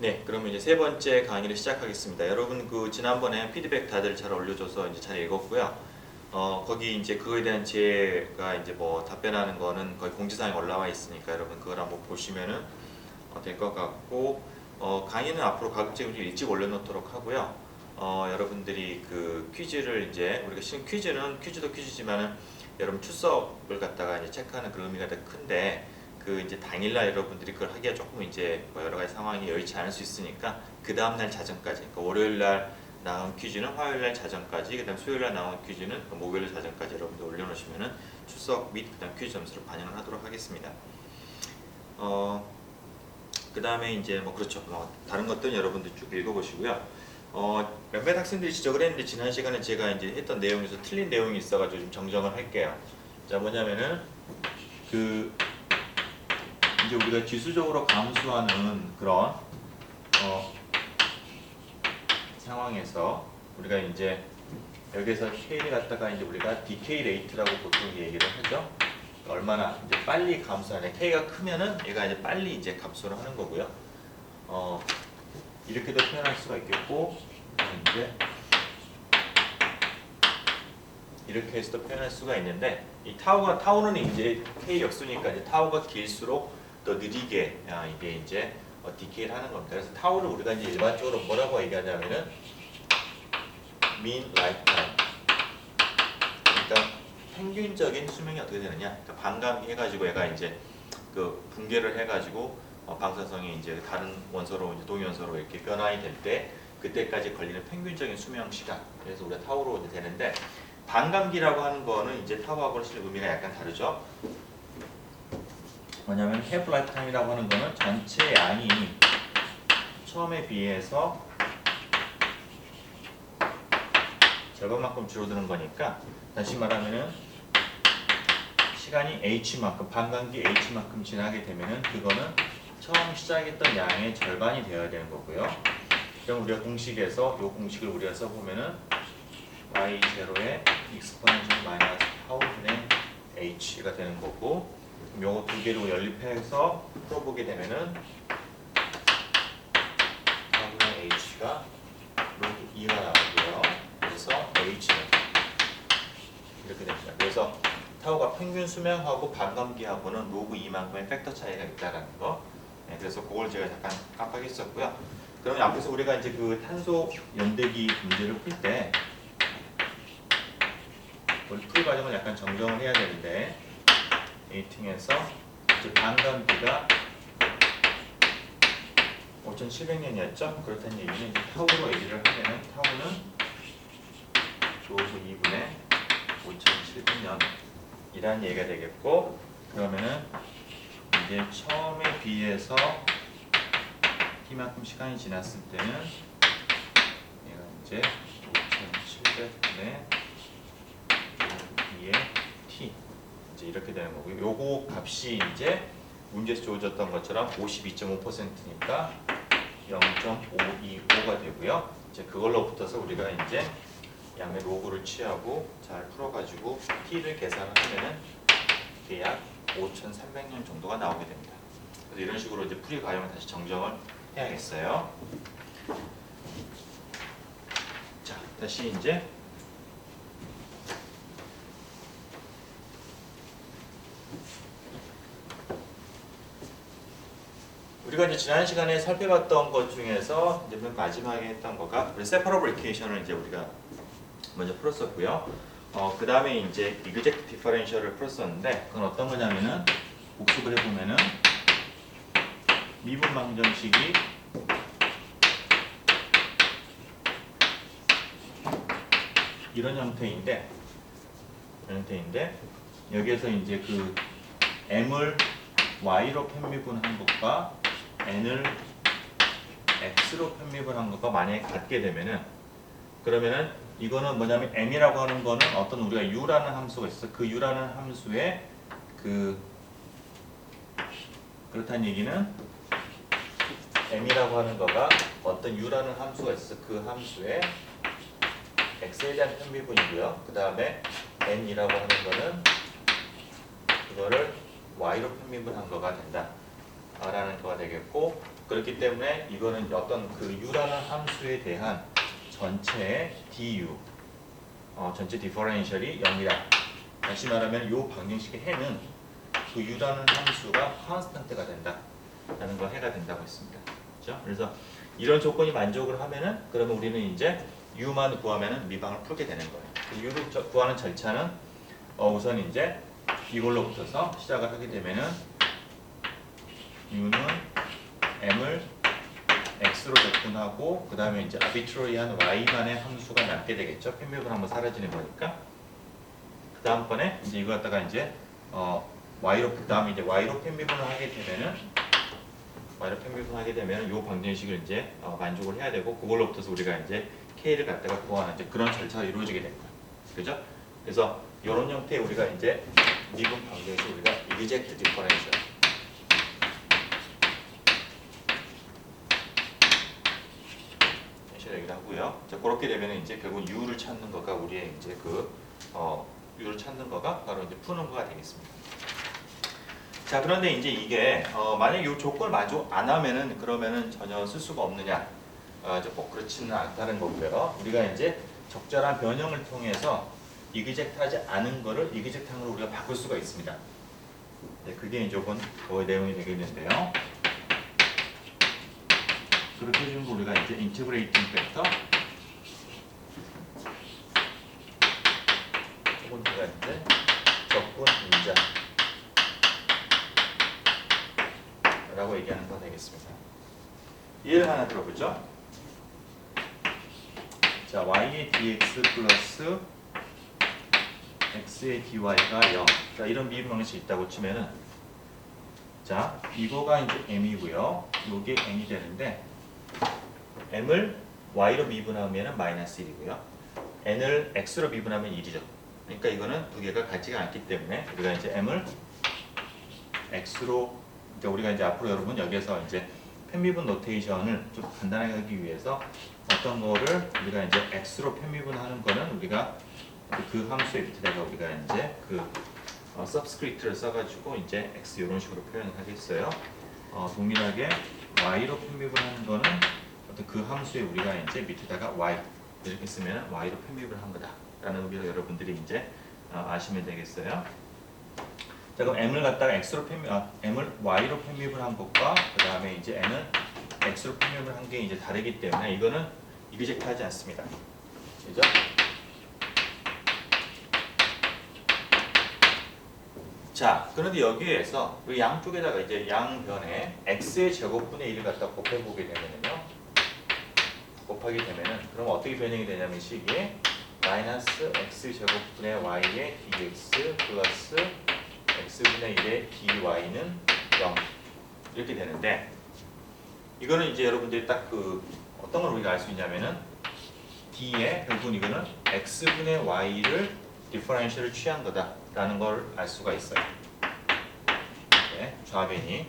네, 그러면 이제 세 번째 강의를 시작하겠습니다. 여러분 그 지난번에 피드백 다들 잘 올려줘서 이제 잘 읽었고요. 거기 이제 그거에 대한 제가 이제 뭐 답변하는 거는 거의 공지사항에 올라와 있으니까 여러분 그걸 한번 보시면은 될 것 같고, 강의는 앞으로 가급적이면 좀 일찍 올려놓도록 하고요. 여러분들이 그 퀴즈를 이제 우리가 지금 퀴즈도 퀴즈지만은 여러분 출석을 갖다가 이제 체크하는 그런 의미가 더 큰데. 그 이제 당일날 여러분들이 그걸 하기가 조금 이제 뭐 여러 가지 상황이 여의치 않을 수 있으니까 그 다음날 자정까지, 그러니까 월요일날 나온 퀴즈는 화요일날 자정까지, 그다음 수요일날 나온 퀴즈는 목요일 자정까지 여러분들 올려놓으시면은 출석 및 그다음 퀴즈 점수를 반영을 하도록 하겠습니다. 그 다음에 이제 뭐 그렇죠. 다른 것들은 여러분들 쭉 읽어보시고요. 몇몇 학생들이 지적을 했는데 지난 시간에 제가 이제 했던 내용에서 틀린 내용이 있어가지고 좀 정정을 할게요. 자, 뭐냐면은 그 이제 우리가 지수적으로 감소하는 그런 상황에서 우리가 이제 여기서 K를 갖다가 이제 우리가 decay rate라고 보통 얘기를 하죠. 얼마나 이제 빨리 감소하냐. K가 크면은 얘가 이제 빨리 이제 감소를 하는 거고요. 이렇게도 표현할 수가 있겠고, 이제 이렇게 해서도 표현할 수가 있는데, 이 타우는 이제 K 역수니까 이제 타우가 길수록 더 느리게 이게 이제 디케이를 하는 겁니다. 그래서 타우를 우리가 이제 일반적으로 뭐라고 얘기하냐면은 mean lifetime. 그러니까 평균적인 수명이 어떻게 되느냐. 그러니까 반감기 해가지고 얘가 이제 그 붕괴를 해가지고 방사성이 이제 다른 원소로 이제 동위원소로 이렇게 변화이 될 때 그때까지 걸리는 평균적인 수명 시간. 그래서 우리가 타우로 이제 되는데, 반감기라고 하는 거는 이제 타우하고는 실은 의미가 약간 다르죠. 뭐냐면 half lifetime이라고 하는 거는 전체 양이 처음에 비해서 절반만큼 줄어드는 거니까, 다시 말하면은 시간이 h만큼, 반감기 h만큼 지나게 되면은 그거는 처음 시작했던 양의 절반이 되어야 되는 거고요. 그럼 우리가 공식에서 이 공식을 우리가 써보면은 y0의 exponential 마이너스 타우분의 h가 되는 거고, 요거 두 개로 연립해서 풀어보게 되면은 타우분의 h가 로그 2가 나오고요. 그래서 h는 이렇게 됩니다. 그래서 타우가 평균 수명하고 반감기하고는 로그 2만큼의 팩터 차이가 있다라는 거. 네, 그래서 그걸 제가 잠깐 깜빡했었고요. 그러면 앞에서 우리가 이제 그 탄소 연대기 문제를 풀 때 우리 풀이 과정을 약간 정정을 해야 되는데, 에이팅에서 이제 반감기가 5700년이었죠? 그렇다는 얘기는 이제 타우로 얘기를 하면은 타우는 로그 2분의 5700년 이라는 얘기가 되겠고, 그러면은 이제 처음에 비해서 T만큼 시간이 지났을 때는 얘가 이제 5700분의 2의 T 이제 이렇게 되는 거고요. 요거 값이 이제 문제에서 주어졌던 것처럼 52.5%니까 0.525가 되고요. 이제 그걸로부터서 우리가 이제 양의 로그를 취하고 잘 풀어가지고 T를 계산을 하면은 이게 약 5,300년 정도가 나오게 됩니다. 그래서 이런 식으로 이제 풀이 과정을 다시 정정을 해야겠어요. 자, 다시 이제 우리가 이제 지난 시간에 살펴봤던 것 중에서 이제 맨 마지막에 했던 거가 separable equation을 이제 우리가 먼저 풀었었고요. 그 다음에 이제 exact differential을 풀었었는데, 그건 어떤 거냐면은 복습을 해보면은 미분 방정식이 이런 형태인데 여기에서 이제 그 m을 y로 편미분한 것과 n을 x로 편미분한 것과 만약에 같게 되면은, 그러면은 이거는 뭐냐면 m이라고 하는 거는 어떤 우리가 u라는 함수가 있어. 그 u라는 함수에 그렇다는 얘기는 m이라고 하는 거가 어떤 u라는 함수가 있어. 그 함수에 x에 대한 편미분이고요. 그 다음에 n이라고 하는 거는 그거를 y로 편미분한 거가 된다 라는 거가 되겠고, 그렇기 때문에 이거는 어떤 그 u라는 함수에 대한 전체 du, 전체 디퍼런셜이 0이다. 다시 말하면 이 방정식의 해는 그 u라는 함수가 컨스턴트가 된다. 라는 걸 해가 된다고 했습니다. 그렇죠? 그래서 이런 조건이 만족을 하면은 그러면 우리는 이제 u만 구하면은 미방을 풀게 되는 거예요. 그 u를 구하는 절차는 우선 이제 이걸로부터서 시작을 하게 되면은 u는 m을 x로 접근하고 그 다음에 이제 아비트로리한 y만의 함수가 남게 되겠죠. 편미분 한번 사라지는 거니까. 그 다음번에 이제 이거 갖다가 이제 y로 그 다음에 이제 y로 편미분을 하게 되면 이 방정식을 이제 만족을 해야 되고 그걸로부터서 우리가 이제 k를 갖다가 구하는 이제 그런 절차가 이루어지게 됩니다. 그죠? 그래서 이런 형태의 우리가 이제 미분 방정식 우리가 이그젝트 디퍼런셜 얘기를 하고요. 자, 그렇게 되면 이제 결국 u를 찾는 거가 우리의 이제 u를 찾는 거가 바로 이제 푸는 거가 되겠습니다. 자, 그런데 이제 이게 만약 이 조건을 만족 안 하면은 그러면은 전혀 쓸 수가 없느냐? 이제 꼭 그렇지는 않다는 거고요. 우리가 이제 적절한 변형을 통해서 이그젝트하지 않은 거를 이그젝트항으로 우리가 바꿀 수가 있습니다. 네, 그게 이제 그거의 내용이 되겠는데요. 그렇게 해주는 거 우리가 이제 인티그레이팅 팩터 혹은 우리가 이제 적분 분자 라고 얘기하는 거 되겠습니다. 예를 하나 들어보죠. 자, y의 dx 플러스 x의 dy가 0. 자, 이런 미분 방식이 있다고 치면은 자, 이거가 이제 m이고요. 요게 n이 되는데 m을 y로 미분하면 마이너스 1이고요. n을 x로 미분하면 1이죠. 그러니까 이거는 두 개가 같지가 않기 때문에 우리가 이제 m을 x로 우리가 이제 앞으로 여러분 여기에서 이제 편미분 노테이션을 좀 간단하게 하기 위해서 어떤 거를 우리가 이제 x로 편미분하는 거는 우리가 그 함수의 밑에다가 우리가 이제 그 서브스크립트를 써가지고 이제 x 이런 식으로 표현을 하겠어요. 동일하게 y로 편미분하는 거는 어떤 그 함수에 우리가 이제 밑에다가 y 이렇게 쓰면 y로 편미분한 거다라는 의미로 여러분들이 이제 아시면 되겠어요. 자, 그럼 m을 갖다가 m을 y로 편미분한 것과 그 다음에 이제 n을 x로 편미분한 게 이제 다르기 때문에 이거는 이그젝트하지 않습니다. 그죠? 자, 그런데 여기에서 이 양쪽에다가 이제 양변에 x의 제곱분의 1을 갖다 곱해보게 되면요. 곱하게 되면은 그럼 어떻게 변형이 되냐면 식이 마이너스 x 제곱분의 y의 dx 플러스 x분의 1의 dy는 0 이렇게 되는데 이거는 이제 여러분들이 딱 그 어떤 걸 우리가 알 수 있냐면은 d에 결국은 이거는 x분의 y를 디퍼런셜을 취한 거다라는 걸 알 수가 있어요. 네, 좌변이.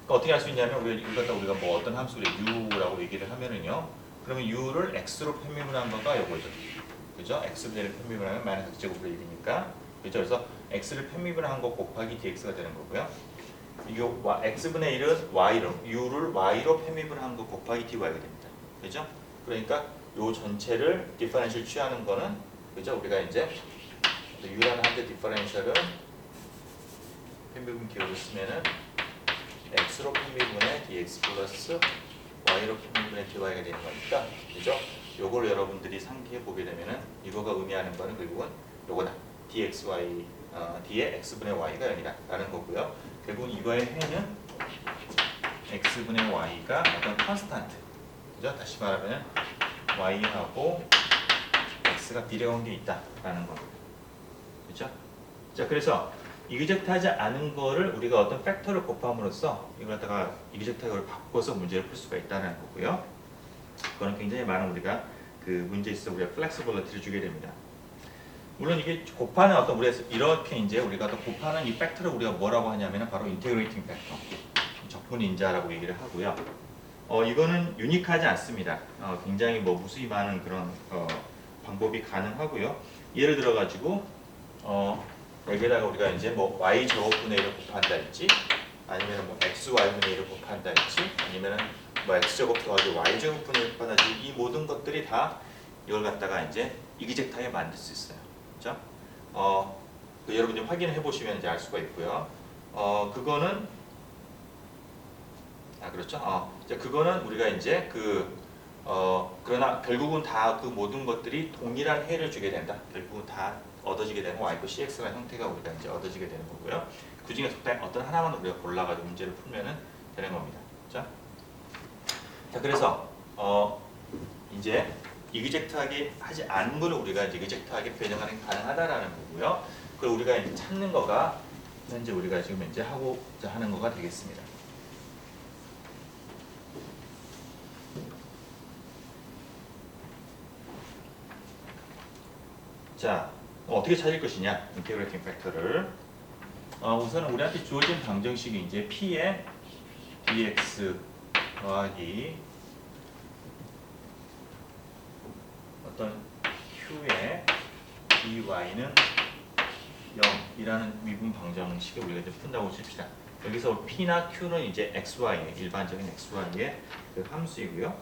그러니까 어떻게 알 수 있냐면 우리가 뭐 어떤 함수를 u라고 얘기를 하면은요. 그러면 u를 x로 편미분한 거가 요거죠. 그죠? x분의 1을 편미분하면 마이너스 x제곱분의 1이니까. 그죠? 그래서 x를 편미분한 거 곱하기 dx가 되는 거고요. 이거 x분의 1은 y로, u를 y로 편미분한 거 곱하기 dy가 됩니다. 그죠? 그러니까 요 전체를 디퍼런셜 취하는 거는 그죠? 우리가 이제 u라는 함수 디퍼런셜은 편미분 기호를 쓰면은 x로 편미분의 dx 플러스 y로 편미분의 dy가 되는 거니까 그죠? 요걸 여러분들이 상기해 보게 되면은 이거가 의미하는 거는 결국은 요거다. dxy d의 x분의 y가 0이다 라는 거고요. 결국은 이거의 해는 x분의 y가 어떤 컨스탄트 그죠? 다시 말하면 y하고 x가 비례관계에 있다 라는 거 그죠? 자, 그래서 이그젝트하지 않은 거를 우리가 어떤 팩터를 곱함으로써 이걸 갖다가 이그젝트하게 바꿔서 문제를 풀 수가 있다는 거고요. 그거는 굉장히 많은 우리가 그 문제에 있어서 우리가 플렉시빌리티를 주게 됩니다. 물론 이게 곱하는 어떤 우리가 이렇게 이제 우리가 또 곱하는 이 팩터를 우리가 뭐라고 하냐면은 바로 인테그레이팅 팩터, 적분인자라고 얘기를 하고요. 이거는 유니크하지 않습니다. 굉장히 뭐 무수히 많은 그런 방법이 가능하고요. 예를 들어 가지고 여기에다가 우리가 이제 뭐 y 제곱분의 1을 곱한다든지 아니면 뭐 xy분의 1을 곱한다든지 아니면은 뭐 x제곱 더하기 y제곱분의 1을 곱한다든지 이 모든 것들이 다 이걸 갖다가 이제 이기젝트하게 만들 수 있어요. 그렇죠? 그 여러분이 확인해 보시면 이제 알 수가 있고요. 그거는 그렇죠. 이제 그거는 우리가 이제 그러나 결국은 다 그 모든 것들이 동일한 해를 주게 된다. 결국은 다 얻어지게 되는 y cx라는 형태가 우리가 이제 얻어지게 되는 거고요. 그 중에 어떤 하나만 우리가 골라가지고 문제를 풀면은 되는 겁니다. 자, 그래서 이제 이그젝트하게 하지 않은 거를 우리가 이제 이그젝트하게 변형하는 게 가능하다라는 거고요. 그걸 우리가 이제 찾는 거가 현재 우리가 지금 이제 하고자 하는 거가 되겠습니다. 자, 어떻게 찾을 것이냐? 인테그레이팅 팩터를 우선은 우리한테 주어진 방정식이 이제 p의 dx 더하기 어떤 q의 dy는 0이라는 미분 방정식을 우리가 이제 푼다고 칩시다. 여기서 p나 q는 이제 xy의 일반적인 xy의 그 함수이고요.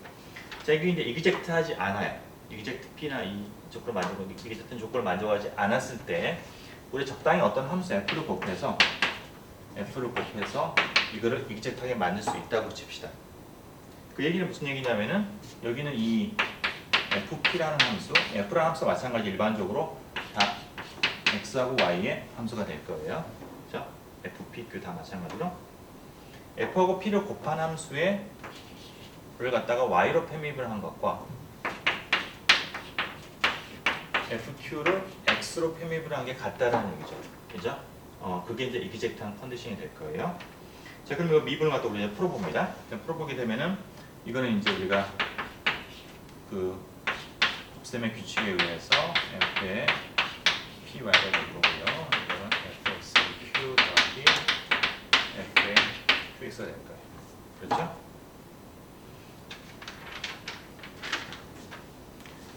자, 이게 이제 이그젝트하지 않아요. 이그젝트 p나 이쪽으로 이그젝트는 조건을 만족하지 않았을 때 우리 적당히 어떤 함수 f를 곱해서 이거를 이그젝트하게 만들 수 있다고 칩시다. 그 얘기는 무슨 얘기냐면은 여기는 이 fp라는 함수, f라는 함수와 마찬가지 일반적으로 다 x하고 y의 함수가 될 거예요. 그렇죠? fp, q 다 마찬가지로 f하고 p를 곱한 함수에 를 갖다가 y로 편입을 한 것과 fq를 x로 편입을 한 게 같다라는 얘기죠. 그죠? 그게 이제 이그젝트한 컨디션이 될 거예요. 자, 그럼 이거 미분을 갖다 우리 이제 풀어봅니다. 풀어보게 되면은 이거는 이제 우리가 그 곱셈의 규칙에 의해서 f의 py가 될 거고요. 이거는 fxq 더하기 f의 qx가 될 거예요. 그렇죠?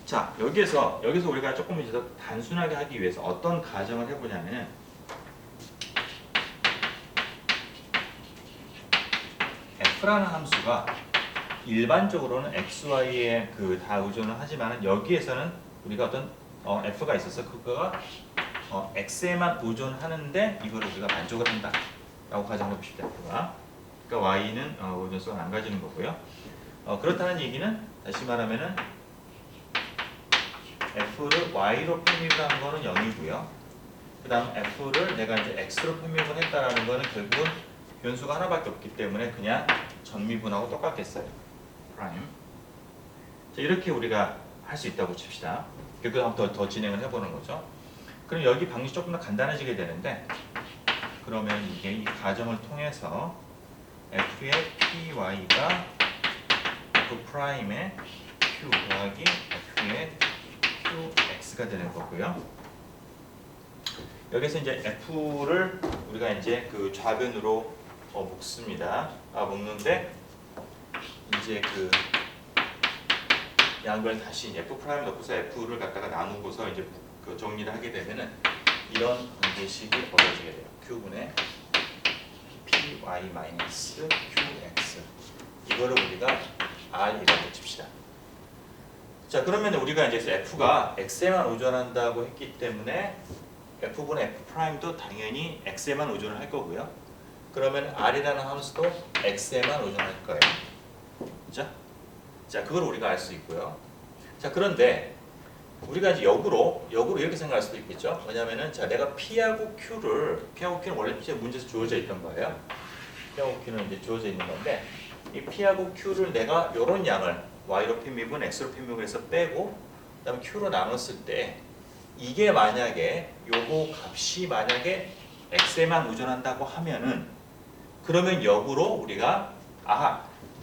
자, 여기서 우리가 조금 이제 더 단순하게 하기 위해서 어떤 가정을 해보냐면 f라는 함수가 일반적으로는 xy에 다 의존을 하지만 여기에서는 우리가 어떤 f가 있어서 그거가 x에만 의존하는데 이걸 우리가 만족을 한다라고 가정해 봅시다. 그러니까 y는 의존성을 안 가지는 거고요. 그렇다는 얘기는 다시 말하면은 f를 y로 편입한 거는 0이고요. 그 다음 f를 내가 이제 x로 편입을 했다라는 거는 결국은 변수가 하나밖에 없기 때문에 그냥 전미분하고 똑같겠어요. 프라임. 자, 이렇게 우리가 할 수 있다고 칩시다. 그리고 한번 더 진행을 해보는 거죠. 그럼 여기 방식이 조금 더 간단해지게 되는데 그러면 이게 이 가정을 통해서 f의 py가 f 프라임의 q 더하기 f의 qx가 되는 거고요. 여기서 이제 f를 우리가 이제 그 좌변으로 묶습니다. 묶는데 이제 그 양변 다시 f 프라임 넣고서 f를 갖다가 나누고서 이제 그 정리를 하게 되면은 이런 관계식이 얻어지게 돼요. q분의 py-qx 이거를 우리가 r이라고 칩시다. 자, 그러면 우리가 이제 f가 x에만 의존한다고 했기 때문에 f분의 f'도 당연히 x에만 의존을 할 거고요. 그러면 r이라는 함수도 x에만 의존할 거예요. 그죠? 자, 그걸 우리가 알 수 있고요. 자, 그런데 우리가 이제 역으로 이렇게 생각할 수도 있겠죠. 왜냐면은 자, 내가 p하고 q는 원래 문제에서 주어져 있던 거예요. p하고 q는 이제 주어져 있는 건데 이 p하고 q를 내가 이런 양을 y로 편입은 x로 편입을 해서 빼고 그다음에 q로 나눴을 때 이게 만약에 요거 값이 만약에 x에만 의존한다고 하면은 그러면 역으로 우리가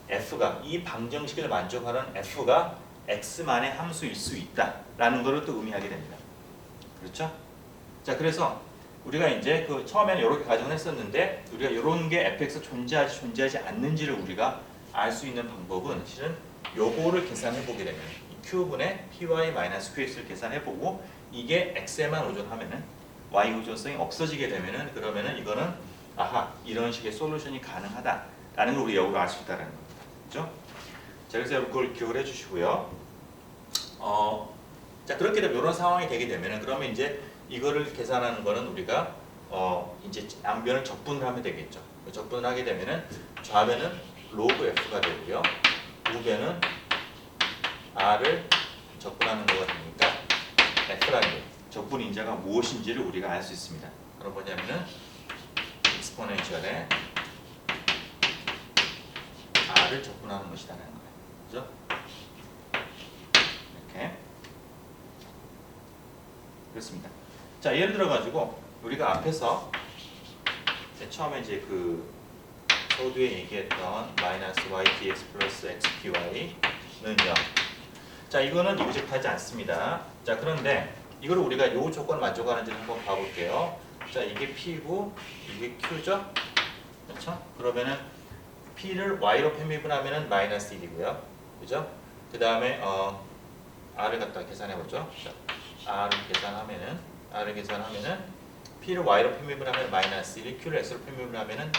f가 이 방정식을 만족하는 f가 x만의 함수일 수 있다라는 것을 또 의미하게 됩니다. 그렇죠? 자, 그래서 우리가 이제 그 처음에는 이렇게 가정을 했었는데 우리가 이런 게 fx 존재하지 않는지를 우리가 알 수 있는 방법은 실은 요거를 계산해 보게 되면 q분의 py-qx를 계산해 보고 이게 x에만 의존하면은 y 의존성이 없어지게 되면은 그러면은 이거는 아하, 이런 식의 솔루션이 가능하다라는 걸 우리 역으로 알 수 있다는 겁니다. 그렇죠? 자, 그래서 여러분 그걸 기억을 해주시고요. 자, 그렇게 되면 이런 상황이 되게 되면은 그러면 이제 이거를 계산하는 거는 우리가 이제 양변을 적분을 하면 되겠죠. 적분을 하게 되면은 좌변은 로그 f가 되고요. 우변은 r을 적분하는 거가 되니까 f라는 게 적분 인자가 무엇인지를 우리가 알 수 있습니다. 그럼 뭐냐면은 익스포넨셜에 r을 적분하는 것이다라는 거예요. 그죠? 이렇게 그렇습니다. 자, 예를 들어 가지고 우리가 앞에서 처음에 이제 그 서두에 얘기했던 마이너스 y dx 플러스 x py는요. 자, 이거는 이그젝트하지 않습니다. 자, 그런데 이걸 우리가 요 조건 만족하는지를 한번 봐볼게요. 자, 이게 p고 이게 q죠. 그렇죠? 그러면은 p를 y로 편미분하면은 마이너스 1이고요. 그죠? 그 다음에 r을 갖다 계산해보죠. 자, r을 계산하면은 p를 y로 편미분하면 마이너스 1이 q를 x로 편미분하면은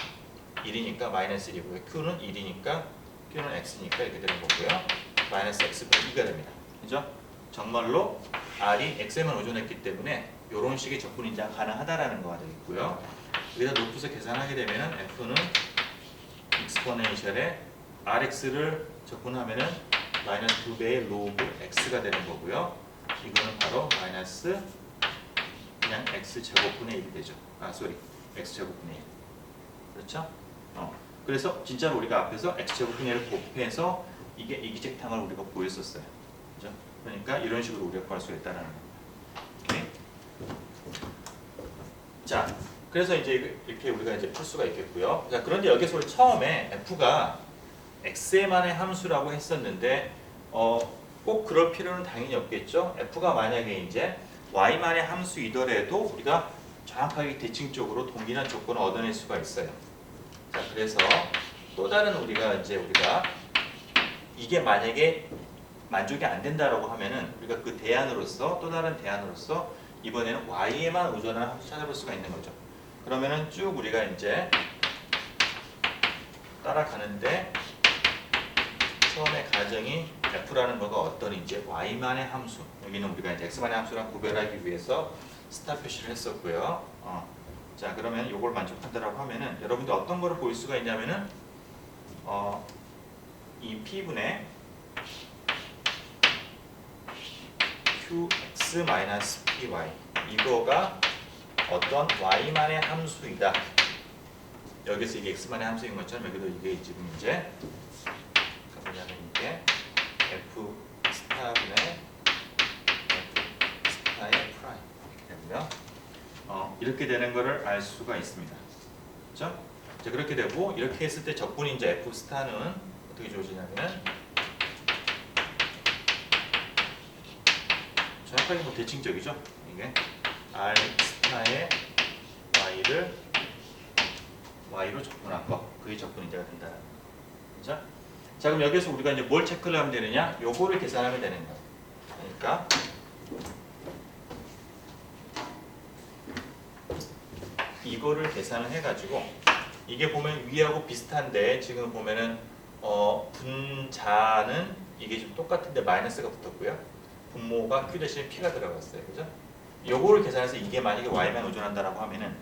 1이니까 마이너스 1이고요. q는 1이니까 q는 x니까 이렇게 되는 거고요. 마이너스 x분의 2가 됩니다. 그죠? 정말로 r이 x에만 의존했기 때문에 이런 식의 적분인자가 가능하다라는 거가 되겠고요. 여기다 높여서 계산하게 되면은 f는 익스포넨셜에 rx를 적분하면은 마이너스 2배의 로그 x가 되는 거고요. 이거는 바로 마이너스 그냥 x 제곱분의 1이 되죠. x 제곱분의 1. 그렇죠? 그래서 진짜로 우리가 앞에서 x 제곱분의 1을 곱해서 이게 이기젝트항을 우리가 보였었어요. 그죠? 그러니까 이런 식으로 우리가 구할 수 있다는 겁니다. 오케이? 자, 그래서 이제 이렇게 우리가 이제 풀 수가 있겠고요. 자, 그런데 여기서 우리 처음에 f가 x만의 함수라고 했었는데 꼭 그럴 필요는 당연히 없겠죠. f가 만약에 이제 y만의 함수이더라도 우리가 정확하게 대칭적으로 동일한 조건을 얻어낼 수가 있어요. 자, 그래서 또 다른 우리가 이게 만약에 만족이 안 된다라고 하면은 우리가 그 대안으로서 또 다른 대안으로서 이번에는 y에만 의존하는 함수 찾아볼 수가 있는 거죠. 그러면은 쭉 우리가 이제 따라가는데 처음에 가정이 f라는 거가 어떤 이제 y만의 함수, 여기는 우리가 이제 x만의 함수랑 구별하기 위해서 스타 표시를 했었고요. 자, 그러면 이걸 만족한다라고 하면은 여러분들 어떤 거를 볼 수가 있냐면은 이 p분의 qx-py 이거가 어떤 y만의 함수이다. 여기서 이게 x만의 함수인 것처럼 여기도 이게 지금 이제 뭐냐면 이게 f 스타분의 f 스타의 프라임 이렇게 되고요. 이렇게 되는 거를 알 수가 있습니다. 그렇죠? 자, 그렇게 되고 이렇게 했을 때 적분인자 f 스타는 어떻게 주어지냐면 정확하게 뭐 대칭적이죠. 이게 r 스타의 y를 y로 적분한 거, 그게 적분인자가 된다는 거. 그렇죠? 자, 그럼 여기서 우리가 이제 뭘 체크를 하면 되느냐? 요거를 계산하면 되는 거예요. 그러니까 이거를 계산을 해가지고 이게 보면 위하고 비슷한데 지금 보면은 분자는 이게 좀 똑같은데 마이너스가 붙었고요. 분모가 q 대신 p가 들어갔어요. 그죠? 요거를 계산해서 이게 만약에 y만 의존한다라고 하면은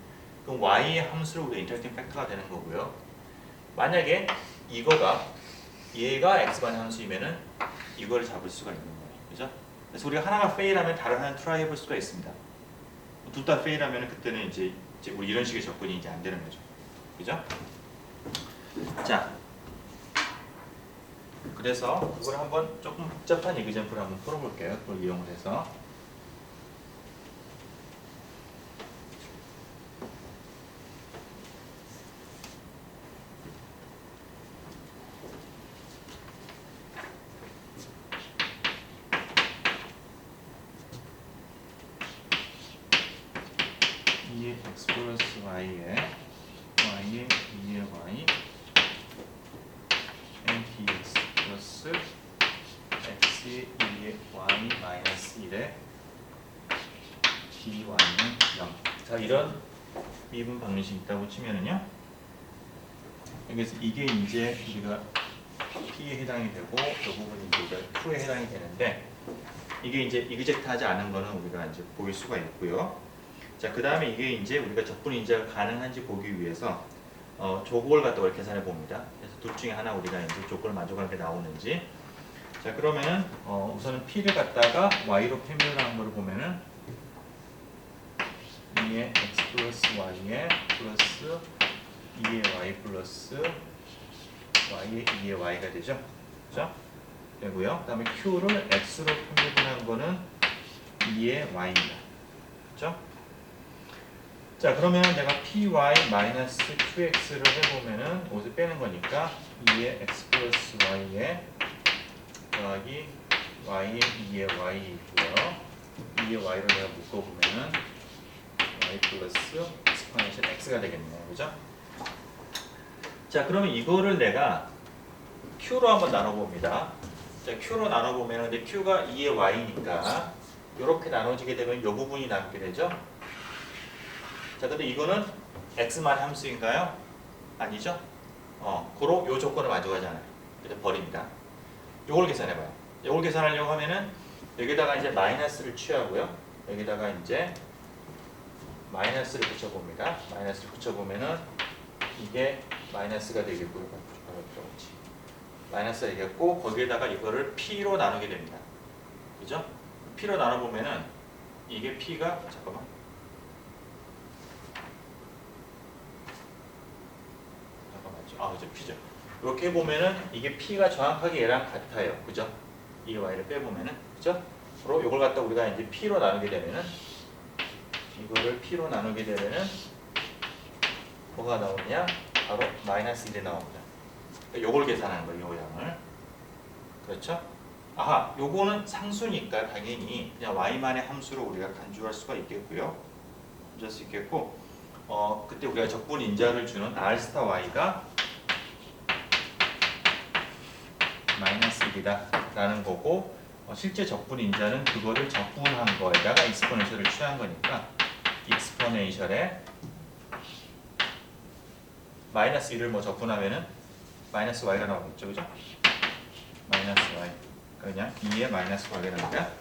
그럼 y의 함수를 우리가 인터랙팅 팩터가 되는 거고요. 만약에 얘가 x만의 함수이면은 이거를 잡을 수가 있는 거예요. 그죠? 그래서 우리가 하나가 페일하면 다른 하나는 트라이 해볼 수가 있습니다. 둘 다 페일하면은 그때는 이제 우리 이런 식의 접근이 이제 안 되는 거죠. 그죠? 자, 그래서 그걸 한번 조금 복잡한 에그젬플을 한번 풀어볼게요. 그걸 이용을 해서. x 플러스 y에 y에 2의 y dx 플러스 x의 2의 y 마이너스 1의 dy는 0. 자, 이런 미분 방정식 있다고 치면은요. 여기서 이게 이제 우리가 P에 해당이 되고 이 부분이 이제 우리가 Q에 해당이 되는데 이게 이제 이그젝트하지 않은 거는 우리가 이제 보일 수가 있고요. 자, 그 다음에 이게 이제 우리가 적분 인자가 가능한지 보기 위해서 조곡을 갖다 우리 계산해 봅니다. 그래서 둘 중에 하나 우리가 이제 조건을 만족하는 게 나오는지. 자, 그러면은 우선은 P를 갖다가 Y로 표현을 한 거를 보면은 2의 X 플러스 Y에 플러스 2의 Y 플러스 Y의 2의 Y가 되죠. 그죠? 되고요. 그 다음에 Q를 X로 표현한 거는 2의 Y입니다. 그죠? 자, 그러면 내가 py-qx를 해보면은 옷을 빼는 거니까 2의 x 플러스 y에 더하기 y의 2의 y 있고요. 2의 y를 내가 묶어보면은 y 플러스 exponential x가 되겠네요. 그죠? 자, 그러면 이거를 내가 q로 한번 나눠봅니다. 자, q로 나눠보면 근데 q가 2의 y니까 이렇게 나눠지게 되면 이 부분이 남게 되죠. 자, 근데 이거는 x만의 함수인가요? 아니죠? 고로 요 조건을 만족하잖아요. 그래서 버립니다. 요걸 계산해봐요. 요걸 계산하려고 하면은 여기다가 이제 마이너스를 취하고요. 여기다가 이제 마이너스를 붙여봅니다. 마이너스를 붙여보면은 이게 마이너스가 되겠고요. 마이너스가 되겠고 거기에다가 이거를 p로 나누게 됩니다. 그죠? p로 나눠보면은 이게 p가 잠깐만. 그죠, P죠. 이렇게 보면은 이게 P가 정확하게 얘랑 같아요. 그죠? 이 Y를 빼보면은, 그죠? 그리고 이걸 갖다 우리가 이제 P로 나누게 되면은, 이거를 P로 나누게 되면은, 뭐가 나오냐? 바로 마이너스 1이 나옵니다. 요걸 계산하는 거예요, 요 양을. 그렇죠? 아하, 요거는 상수니까 당연히 그냥 Y만의 함수로 우리가 간주할 수가 있겠고요. 간주할 수 있겠고, 그때 우리가 적분 인자를 주는 R 스타 Y가 마이너스 1이다 라는 거고 실제 적분 인자는 그거를 적분한 거에다가 익스포넨셜을 취한 거니까 익스포넨셜에 마이너스 1을 뭐 적분하면은 마이너스 y가 나오겠죠. 그죠? 마이너스 y 그냥 2에 마이너스 y가 나오니까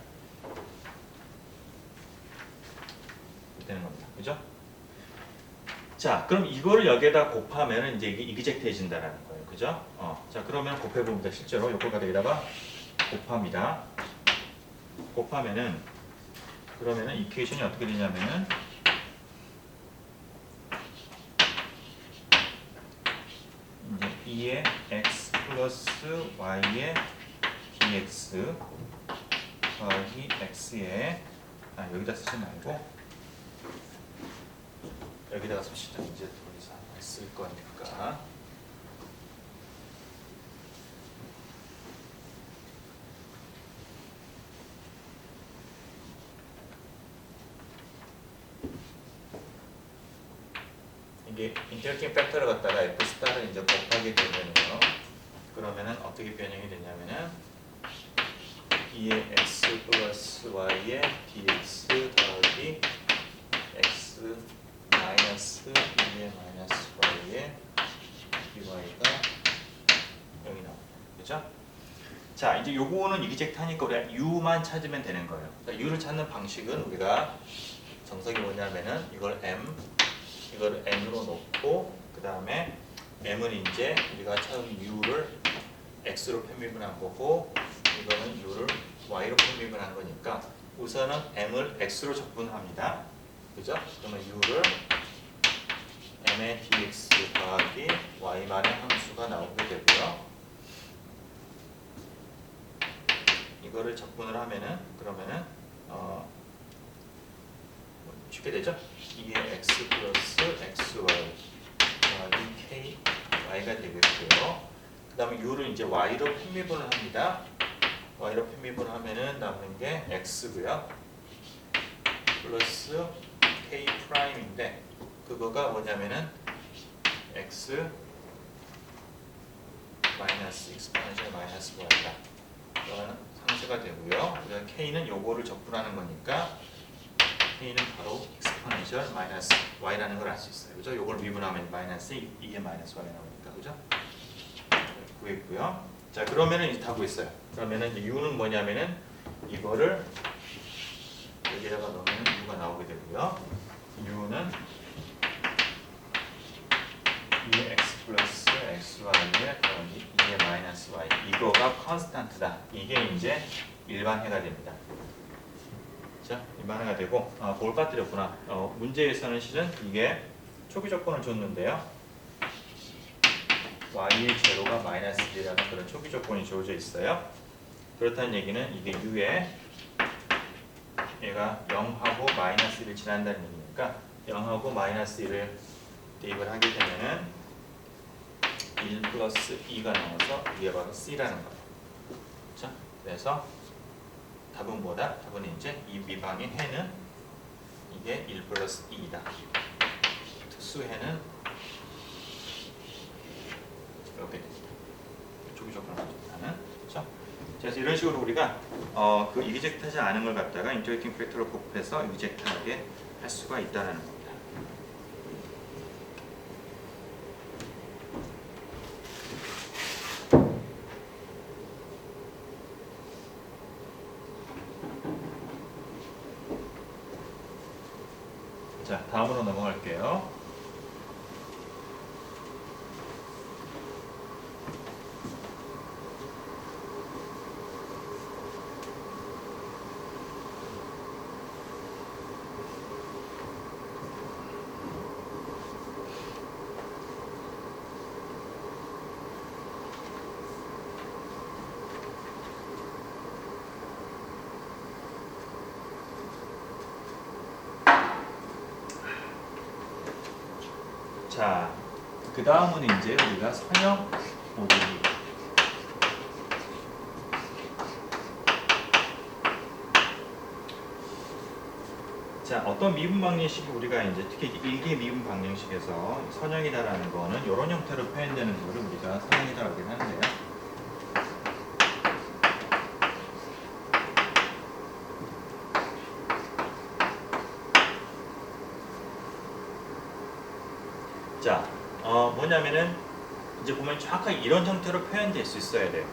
되는 겁니다. 그죠? 자, 그럼 이거를 여기에다 곱하면은 이제 이게 이그젝트해진다라는 거예요. 그죠? 자, 그러면 곱해봅니다. 실제로 요걸 갖다 여기다가 곱합니다. 곱하면은 그러면은 이퀘이션이 어떻게 되냐면은 이제 2의 x 플러스 y의 dx 더하기 x에 여기다 쓰지 말고 여기다가 씁시다. 이제 더 이상 안 쓸 거니까. 이게 인터랙팅 팩터를 갖다가 f 스타를 이제 곱하게 되면요. 그러면은 어떻게 변형이 되냐면은 2의 x 플러스 y의 dx 더하기 x 마이너스 2의 마이너스 y의 dy가 여기 나옵니다. 그죠? 자, 이제 요거는 이그젝트 하니까 우리가 u만 찾으면 되는 거예요. 그러니까 u를 찾는 방식은 우리가 정석이 뭐냐면은 이걸 이거를 n으로 놓고 그 다음에 m은 이제 우리가 처음 u를 x로 편미분한 거고 이거는 u를 y로 편미분한 거니까 우선은 m을 x로 적분합니다. 그죠? 그러면 u를 m의 dx 더하기 y만의 함수가 나오게 되고요. 이거를 적분을 하면은 그러면은 쉽게 되죠? 2의 x 플러스 xy 더하기 k y가 되겠고요. 그 다음에 u를 이제 y로 편미분을 합니다. y로 편미분을 하면은 남는 게 x고요. 플러스 k 프라임인데 그거가 뭐냐면은 x 마이너스 익스포넨셜 마이너스 y다. 그거는 상수가 되고요. 그다음 k는 요거를 적분하는 거니까 k는 바로 exponential 마이너스 y라는 걸 알 수 있어요. 그죠? 요걸 미분하면 마이너스 이게 마이너스 y 나오니까 그죠? 구했고요. 자 그러면은 이제 다 구했어요. 그러면은 이제 u는 뭐냐면은 이거를 여기다가 넣으면 u가 나오게 되고요. u는 2x 플러스 xy에 더하기 2의 마이너스 y 이거가 컨스탄트다. 이게 이제 일반해가 됩니다. 자, 일반해가 되고 볼 빠뜨렸구나. 문제에서는 실은 이게 초기 조건을 줬는데요. y의 제로가 마이너스 1이라는 그런 초기 조건이 주어져 있어요. 그렇다는 얘기는 이게 u에 얘가 0하고 마이너스 1을 지난다는 얘기니까 0하고 마이너스 1을 대입을 하게 되면은 1 플러스 2가 나와서 이게 바로 c라는 거예요. 자, 그래서 답은 뭐다? 답은 이제 이 미방의 해는 이게 1 플러스 2이다. 특수해는 이렇게 됩니다. 조기 조건을 가져가는. 그렇죠? 그래서 이런 식으로 우리가 그 이그젝트하지 않은 걸 갖다가 인터랙팅 팩터를 곱해서 이그젝트하게 할 수가 있다는 겁니다. 자, 다음으로 넘어갈게요. 자, 그 다음은 이제 우리가 선형 모델이. 자, 어떤 미분 방정식이 우리가 이제 특히 일개 미분 방정식에서 선형이다라는 거는 이런 형태로 표현되는 거를 우리가 선형이다라고 하는데요. 자, 뭐냐면은 이제 보면 정확하게 이런 형태로 표현될 수 있어야 돼요.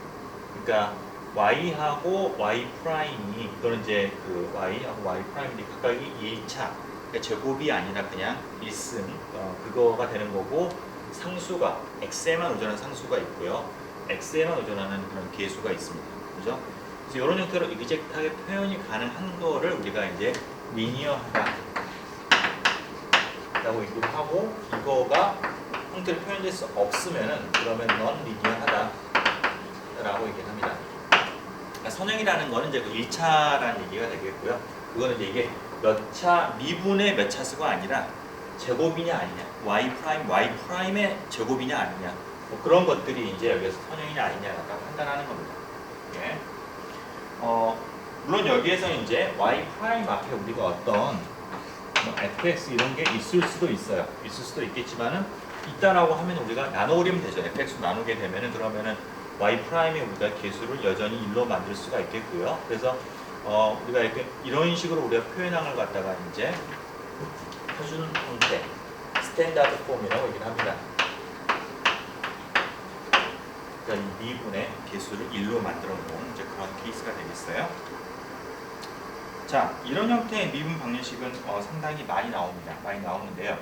그러니까 y하고 y 프라임이 또는 이제 그 y하고 y 프라임이 각각이 1차 그러니까 제곱이 아니라 그냥 1승 그거가 되는 거고 상수가 x에만 의존하는 상수가 있고요. x에만 의존하는 그런 계수가 있습니다. 그죠? 그래서 이런 형태로 이그젝트하게 표현이 가능한 거를 우리가 이제 리니어하다 라고 얘기를 하고 이거가 형태로 표현될 수 없으면은 그러면 넌 리니어하다 라고 얘기를 합니다. 그러니까 선형이라는 거는 이제 그 1차라는 얘기가 되겠고요. 그거는 이제 이게 몇 차 미분의 몇 차수가 아니라 제곱이냐 아니냐 y 프라임의 제곱이냐 아니냐 뭐 그런 것들이 이제 여기서 선형이냐 아니냐라고 판단하는 겁니다. 예. 물론 여기에서 이제 y 프라임 앞에 우리가 어떤 fx 이런 게 있을 수도 있어요. 있을 수도 있겠지만은 있다라고 하면 우리가 나눠버리면 되죠. fx 나누게 되면은 그러면은 y 프라임에 우리가 계수를 여전히 1로 만들 수가 있겠고요. 그래서 우리가 이렇게 이런 식으로 우리가 표현한 걸 갖다가 이제 표준 형태 스탠다드 폼이라고 얘기를 합니다. 그러니까 이 미분의 계수를 1로 만들어 놓은 이제 그런 케이스가 되겠어요. 자, 이런 형태의 미분 방정식은 상당히 많이 나옵니다. 많이 나오는데요.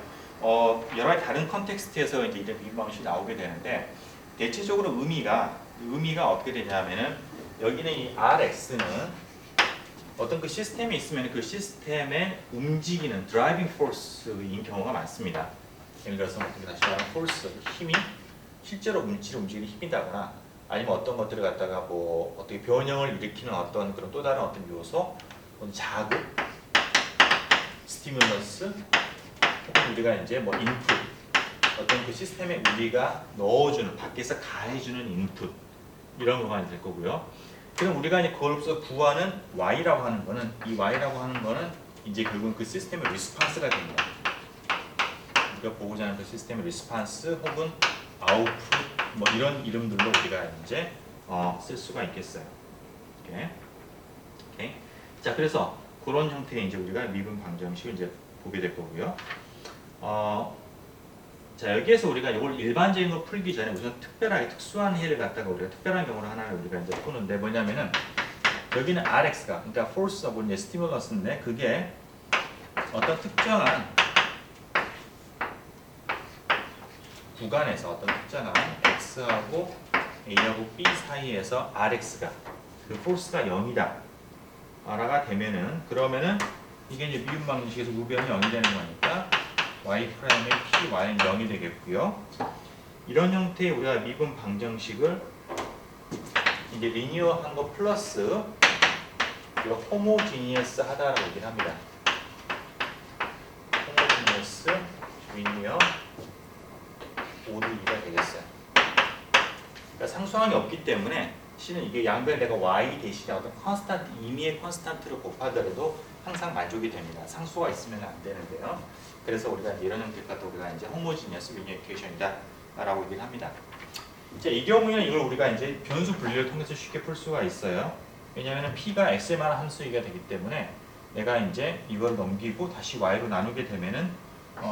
여러 가지 다른 컨텍스트에서 이제 이런 미분 방식이 나오게 되는데 대체적으로 의미가 어떻게 되냐면은 여기는 이 RX는 어떤 그 시스템이 있으면 그 시스템에 움직이는 드라이빙 포스인 경우가 많습니다. 예를 들어서 어떻게 다시 말하면 포스, 힘이 실제로 물질을 움직이는 힘이다거나 아니면 어떤 것들을 갖다가 뭐 어떻게 변형을 일으키는 어떤 그런 또 다른 어떤 요소 자극, 스티뮬러스, 혹은 우리가 이제 뭐 인풋, 어떤 그 시스템에 우리가 넣어주는, 밖에서 가해주는 인풋 이런 거가 될 거고요. 그럼 우리가 이제 그걸로서 구하는 y라고 하는 거는 이 y라고 하는 거는 이제 결국은 그 시스템의 리스판스가 됩니다. 우리가 보고자 하는 그 시스템의 리스판스 혹은 아웃풋 뭐 이런 이름들로 우리가 이제 쓸 수가 있겠어요. 오케이. 자, 그래서 그런 형태의 이제 우리가 미분 방정식을 이제 보게 될 거고요. 자, 여기에서 우리가 이걸 일반적인 걸 풀기 전에 우선 특별하게 특수한 해를 갖다가 우리가 특별한 경우를 하나를 우리가 이제 푸는데 뭐냐면은 여기는 RX가 그러니까 force하고 이제 스티뮬러스인데 그게 어떤 특정한 구간에서 어떤 특정한 X하고 A하고 B 사이에서 RX가 그 force가 0이다 라가 되면은 그러면은 이게 이제 미분 방정식에서 우변이 0이 되는 거니까 y 프라임의 py는 0이 되겠고요. 이런 형태의 우리가 미분 방정식을 이제 리니어한 거 플러스 호모지니어스 하다라고 얘기를 합니다. 호모지니어스 리니어 ODE가 되겠어요. 그러니까 상수항이 없기 때문에 C는 이게 양변에 내가 y 대신에 어떤 컨스탄트 임의의 컨스탄트를 곱하더라도 항상 만족이 됩니다. 상수가 있으면 안 되는데요. 그래서 우리가 이런 형태를 갖다 우리가 이제 호모지니어스 리니어 이퀘이션이다 라고 얘기를 합니다. 자, 이 경우에는 이걸 우리가 이제 변수 분리를 통해서 쉽게 풀 수가 있어요. 왜냐하면 p가 x에 만한 함수이가 되기 때문에 내가 이제 이걸 넘기고 다시 y로 나누게 되면은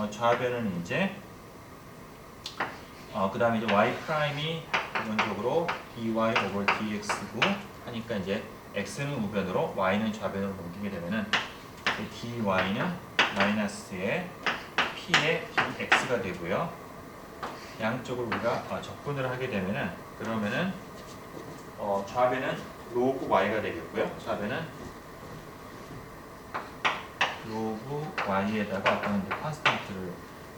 좌변은 이제 그 다음에 이제 y 프라임이 기본적으로 dy over dx고 하니까 이제 x는 우변으로 y는 좌변으로 넘기게 되면은 dy는 마이너스의 p의 x가 되고요. 양쪽을 우리가 적분을 하게 되면은 그러면은 좌변은 로그 y가 되겠고요. 좌변은 로그 y에다가 어떤 이제 컨스탄트를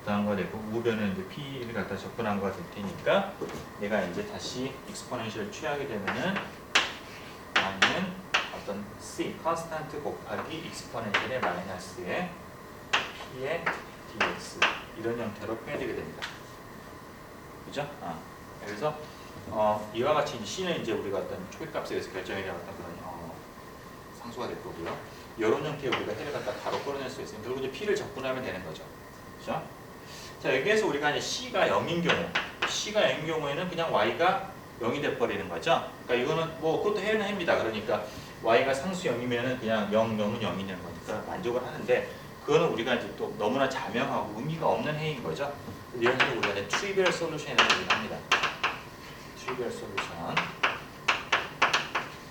더한 거 되고 우변은 이제 p를 갖다 적분한 거가 될 테니까 내가 이제 다시 익스포넨셜을 취하게 되면은 y는 어떤 c 컨스탄트 곱하기 익스포넨셜의 마이너스의 p의 dx 이런 형태로 표현되게 됩니다. 그죠? 그래서 이와 같이 이제 C는 이제 우리가 어떤 초기값에 의해서 결정이 되는 어떤 그런 상수가 될 거고요. 이런 형태의 우리가 해를 갖다 바로 끌어낼 수 있으면 결국 이제 P를 적분하면 되는 거죠. 그죠? 자, 여기에서 우리가 이제 C가 0인 경우, C가 0인 경우에는 그냥 Y가 0이 돼버리는 거죠. 그러니까 이거는 뭐 그것도 해는 합니다. 그러니까 Y가 상수 0이면은 그냥 0, 0은 0이 되는 거니까 만족을 하는데 그거는 우리가 이제 또 너무나 자명하고 의미가 없는 해인 거죠. 이런 해를 우리가 이제 트리비얼 솔루션이라고 얘기합니다. 트리비얼 솔루션.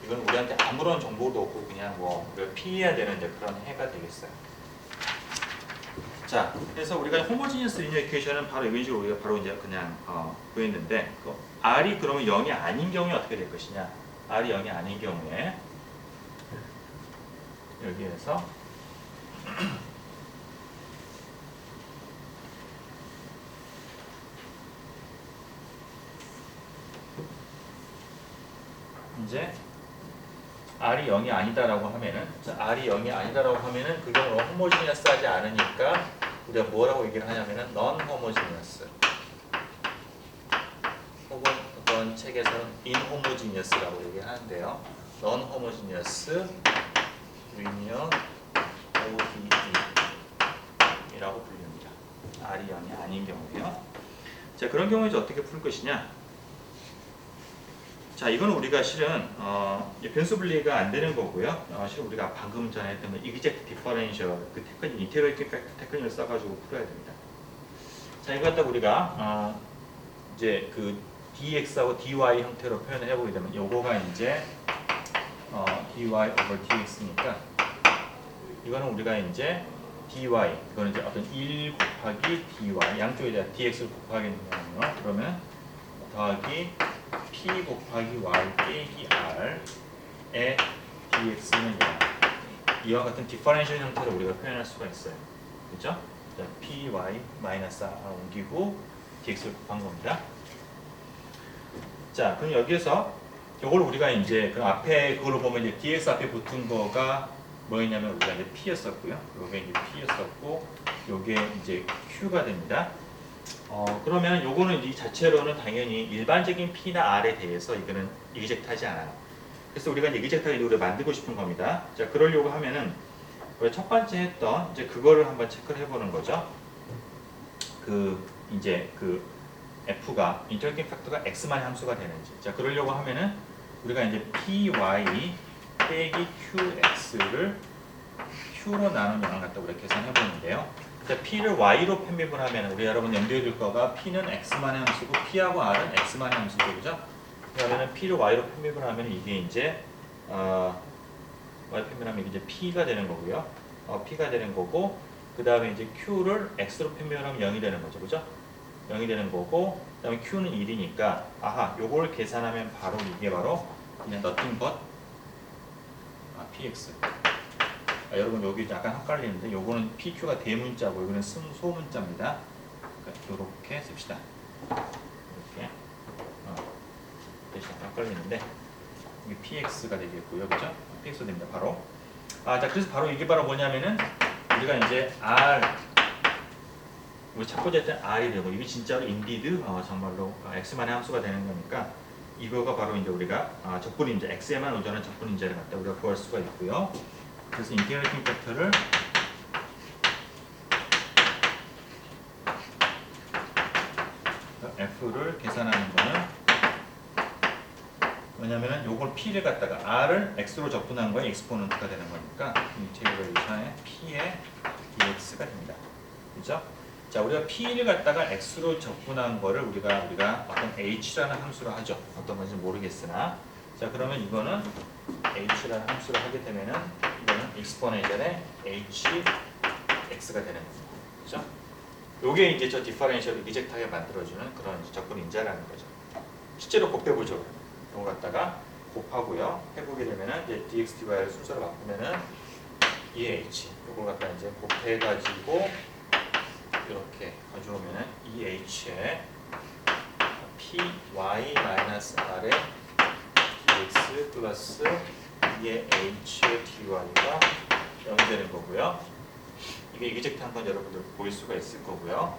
이건 우리한테 아무런 정보도 없고 그냥 뭐 우리가 피해야 되는 이제 그런 해가 되겠어요. 자, 그래서 우리가 호모지니어스 리니어 이퀘이션은 바로 이런 식으로 우리가 바로 이제 그냥 구했는데 R이 그러면 0이 아닌 경우에 어떻게 될 것이냐? R이 0이 아닌 경우에 여기에서 이제 R이 0이 아니다라고 하면은 R이 0이 아니다라고 하면은 그 경우는 호모지니어스하지 않으니까 우리가 뭐라고 얘기를 하냐면은 non homogeneous 혹은 어떤 책에서는 inhomogeneous라고 얘기를 하는데요. non homogeneous linear ODE이라고 불립니다. R이 0이 아닌 경우에요. 자, 그런 경우에 이제 어떻게 풀 것이냐? 자, 이건 우리가 실은 변수 분리가 안 되는 거고요. 실은 우리가 방금 전에 했던 exact differential 그 테크닉, 인테그레이팅 팩터 테크닉을 써가지고 풀어야 됩니다. 자, 이거 갖다 우리가 이제 그 dx하고 dy 형태로 표현을 해보게 되면 요거가 이제 dy over dx니까 이거는 우리가 이제 dy 이거는 이제 어떤 1 곱하기 dy 양쪽에다 dx를 곱하겠네요. 그러면 더하기 p 곱하기 y 빼기 r의 dx는 이와 같은 디퍼런셜 형태로 우리가 표현할 수가 있어요. 그렇죠? py 마이너스 r 옮기고 dx를 곱한 겁니다. 자, 그럼 여기에서 이걸 우리가 이제 그 앞에 그걸로 보면 이제 dx 앞에 붙은 거가 뭐였냐면 우리가 이제 p였었고요. 요게 이제 p였었고 요게 이제 q가 됩니다. 그러면 요거는 이 자체로는 당연히 일반적인 P나 R에 대해서 이거는 이젝트하지 않아요. 그래서 우리가 이제 이젝트하게 우리가 만들고 싶은 겁니다. 자, 그러려고 하면은 우리가 첫 번째 했던 이제 그거를 한번 체크를 해보는 거죠. 이제 F가 인터랙팅 팩터가 X만의 함수가 되는지. 자, 그러려고 하면은 우리가 이제 PY 빼기 QX를 Q로 나눈 양을 갖다 우리가 계산해 보는데요. 자, P를 Y로 편입을 하면 우리 여러분 염두에 둘 거가 P는 X만의 함수고 P하고 R은 X만의 함수죠. 그죠? 그러면 P를 Y로 편입을 하면 이게 이제 Y 편입하면 이제 P가 되는 거고요. P가 되는 거고 그 다음에 이제 Q를 X로 편입하면 0이 되는 거죠. 그죠? 0이 되는 거고 그 다음에 Q는 1이니까 아하 요걸 계산하면 바로 이게 바로 그냥 nothing but PX 여러분 여기 약간 헷갈리는데 요거는 PQ가 대문자고 이거는 소문자입니다. 그러니까 이렇게 씁시다. 이렇게 약간 헷갈리는데 이게 PX가 되겠고요. 그죠? PX가 됩니다. 바로 자 그래서 바로 이게 바로 뭐냐면은 우리가 이제 R 우리 첫 번째 때 R이 되고 이게 진짜로 indeed 정말로 X만의 함수가 되는 거니까 이거가 바로 이제 우리가 적분인자 X에만 의존한 적분인자를 갖다 우리가 구할 수가 있고요. 그래서 인티그레이팅 팩터를 F를 계산하는 거는 뭐냐면은 요걸 P를 갖다가 R을 X로 적분한 거에 엑스포넌트가 되는 거니까 인티그레이션의 P의 dx가 됩니다. 그죠? 자, 우리가 P를 갖다가 X로 적분한 거를 우리가 어떤 H라는 함수로 하죠. 어떤 건지 모르겠으나 자, 그러면 이거는 H라는 함수를 하게 되면은 이거는 익스포넨셜의 HX가 되는 겁니다. 그죠? 요게 이제 저 디퍼런셜을 이젝트하게 만들어주는 그런 적분인자라는 거죠. 실제로 곱해보죠. 이거 갖다가 곱하고요. 해보게 되면은 이제 dx dy를 순서를 바꾸면은 EH 요걸 갖다 이제 곱해가지고 이렇게 가져오면은 EH에 PY-R의 dx 플러스 H의 dy가 0이 되는 거고요. 이게 이젝트한 건 여러분들 보일 수가 있을 거고요.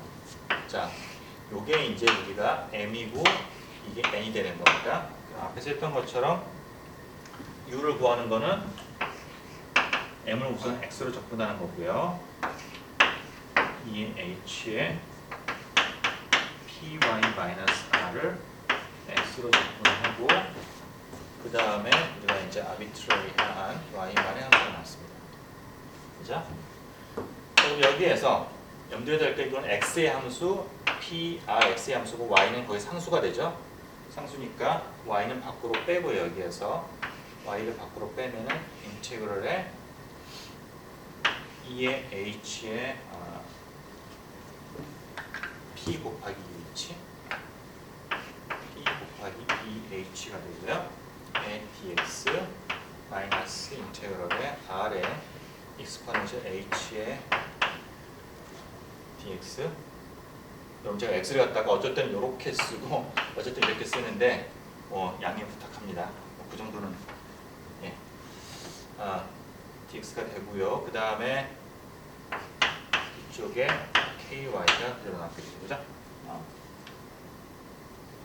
자, 요게 이제 우리가 m이고 이게 n이 되는 겁니다. 앞에서 했던 것처럼 u를 구하는 거는 m을 우선 x로 적분하는 거고요. h에 py-r을 x로 적분하고 그 다음에 우리가 이제 arbitrary한 y만의 함수가 나왔습니다. 그죠? 그럼 여기에서 염두에 둘 게 이건 x의 함수, x의 함수고 y는 거의 상수가 되죠. 상수니까 y는 밖으로 빼고 여기에서 y를 밖으로 빼면은 인테그럴에 2의 h의 p 곱하기 2h p 곱하기 2h가 되고요. dx 마이너스 인테그럴의 r의 익스포넨셜 h의 dx. 그럼 제가 x를 갖다가 어쩔 때는 이렇게 쓰고 어쩔 때는 이렇게 쓰는데 양해 부탁합니다. 그 정도는 예. dx가 되고요. 그 다음에 이쪽에 ky가 그대로 남게 되죠. 그죠?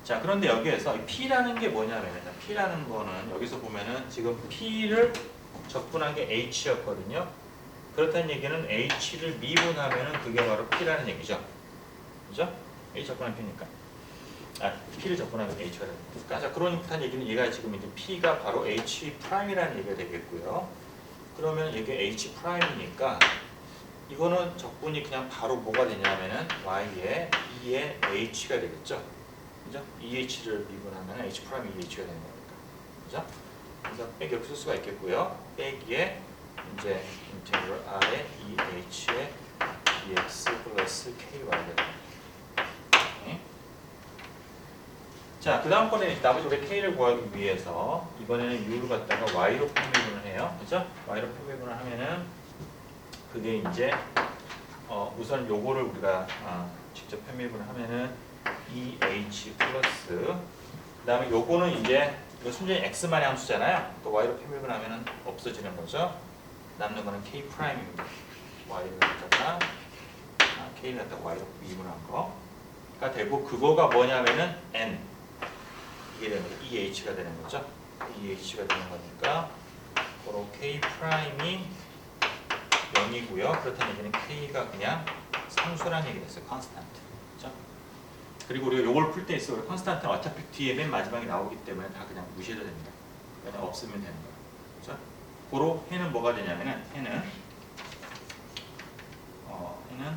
자, 그런데 여기에서 P라는 게 뭐냐면 P라는 거는 여기서 보면은 지금 P를 적분한 게 H였거든요. 그렇다는 얘기는 H를 미분하면은 그게 바로 P라는 얘기죠. 그죠? H 적분한 P니까. P를 적분하면 H가 되는 거니까. 자, 그러니까 얘기는 얘가 지금 이제 P가 바로 H'이라는 얘기가 되겠고요. 그러면 이게 H'이니까 이거는 적분이 그냥 바로 뭐가 되냐면은 Y에 2의 H가 되겠죠. 그죠? EH를 미분하면 H' 2H가 되는 거니까. 그죠? 그래서 빼기 이렇게 쓸 수가 있겠고요. 빼기에 이제 인테그럴 R의 EH의 dx 플러스 ky가 됩니다. 네. 자, 그 다음번에 나머지 우리 k를 구하기 위해서 이번에는 u를 갖다가 y로 편미분을 해요. 그죠? y로 편미분을 하면은 그게 이제 우선 요거를 우리가 직접 편미분을 하면은 EH 플러스 그 다음에 요거는 이제 이거 순전히 x만의 함수잖아요. 또 y로 편입을 하면은 없어지는 거죠. 남는 거는 k 프라임입니다. y를 갖다가 k를 갖다가 y로 미분한 거가 되고 그거가 뭐냐면은 n 이게 되는 거죠. EH가 되는 거죠. EH가 되는 거니까 바로 k 프라임이 0이고요. 그렇다는 얘기는 k가 그냥 상수라는 얘기 됐어요. 컨스탄트. 그렇죠? 그리고 우리가 요걸 풀 때 있어. 컨스탄트는 어차피 뒤에 맨 마지막에 나오기 때문에 다 그냥 무시해도 됩니다. 그냥 없으면 되는 거예요. 그렇죠? 고로 해는 뭐가 되냐면은 해는 T는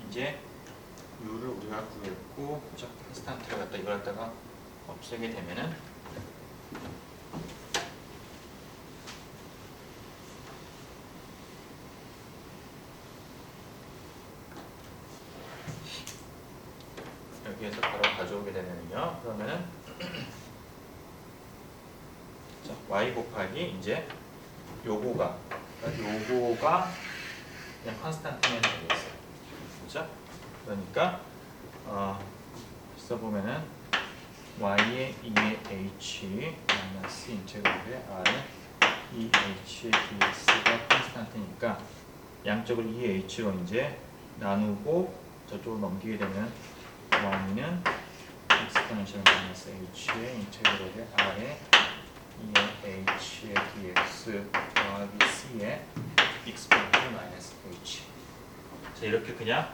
이제 U를 우리가 구했고, 그죠? 콘스탄트를 갖다 이걸 갖다가 없애게 되면은 여기에서 바로 가져오게 되면요. 그러면은 자, y 곱하기 이제 요거가 그냥 컨스탄트면 되겠어요. 그죠? 그러니까 써보면은 y의 2의 h 마이너스 인테그랄의 r의 2h의 dx가 컨스탄트니까 양쪽을 2h로 이제 나누고 저쪽으로 넘기게 되면 y는 exponential 마이너스 h의 인테그랄의 r의 2의 h의 dx 더하기 c의 exponential 마이너스 h. 자, 이렇게 그냥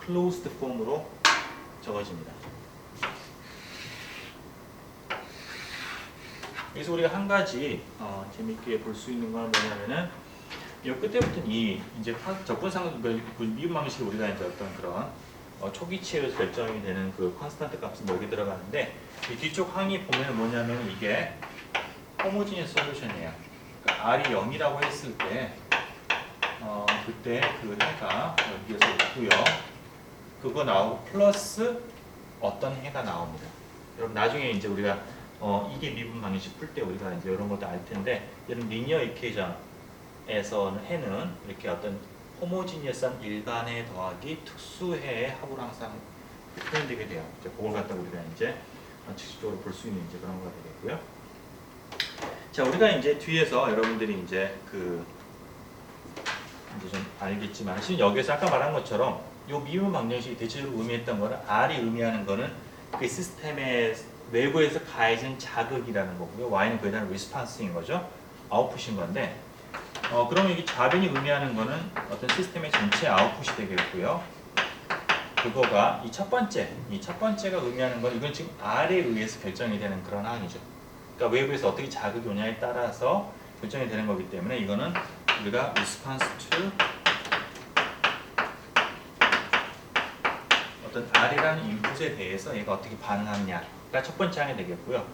closed 폼으로 적어집니다. 여기서 우리가 한 가지 재밌게 볼 수 있는 건 뭐냐면은 이 끝에부터는 이 이제 적분상 미분 방식이 우리가 이제 어떤 그런 초기치에서 결정이 되는 그 컨스탄트 값은 여기 들어가는데 이 뒤쪽 항이 보면 뭐냐면 이게 호모지니어스 솔루션이에요. 그러니까 R이 0이라고 했을 때 그때 그 해가 여기에서 있고요. 그거 나오고 플러스 어떤 해가 나옵니다. 여러분 나중에 이제 우리가 이게 미분 방식 풀 때 우리가 이제 이런 것도 알 텐데 이런 리니어 이퀘이션에서는 해는 이렇게 어떤 호모지니어스한 일반해 더하기 특수해의 합으로 항상 표현되게 돼요. 이제 그걸 갖다 우리가 이제 직접적으로 볼 수 있는 이제 그런 거가 되겠고요. 자, 우리가 이제 뒤에서 여러분들이 이제 이제 좀 알겠지만 실은 여기서 아까 말한 것처럼 이 미분 방정식이 대체적으로 의미했던 거는 R이 의미하는 거는 그 시스템의 외부에서 가해진 자극이라는 거고요. Y는 그에 대한 리스판스인 거죠. 아웃풋인 건데 그러면 이 좌변이 의미하는 거는 어떤 시스템의 전체 아웃풋이 되겠고요. 그거가 이 첫 번째가 의미하는 건 이건 지금 R에 의해서 결정이 되는 그런 항이죠. 그러니까 외부에서 어떻게 자극이 오냐에 따라서 결정이 되는 거기 때문에 이거는 우리가 response to 어떤 R이라는 인풋에 대해서 얘가 어떻게 반응하느냐가 첫 번째 항이 되겠고요.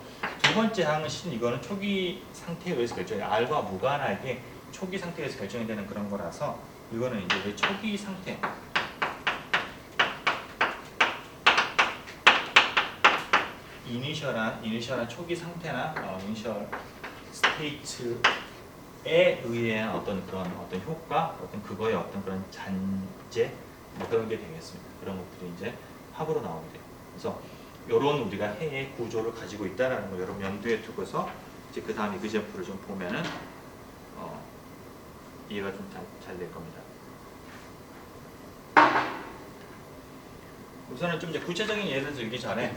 두 번째 항은 실은 이거는 초기 상태에 의해서 결정이 R과 무관하게 초기 상태에 의해서 결정이 되는 그런 거라서 이거는 이제 왜 초기 상태 이니셜한 초기 상태나 이니셜 스테이트에 의한 어떤 그런 어떤 효과, 어떤 그거의 어떤 그런 잔재 뭐 그런 게 되겠습니다. 그런 것들이 이제 합으로 나오게 돼요. 그래서 이런 우리가 해의 구조를 가지고 있다라는 거 여러분 염두에 두고서 이제 그 다음 이그젠플을 좀 보면은 이해가 좀 잘 될 겁니다. 우선은 좀 이제 구체적인 예를 들기 전에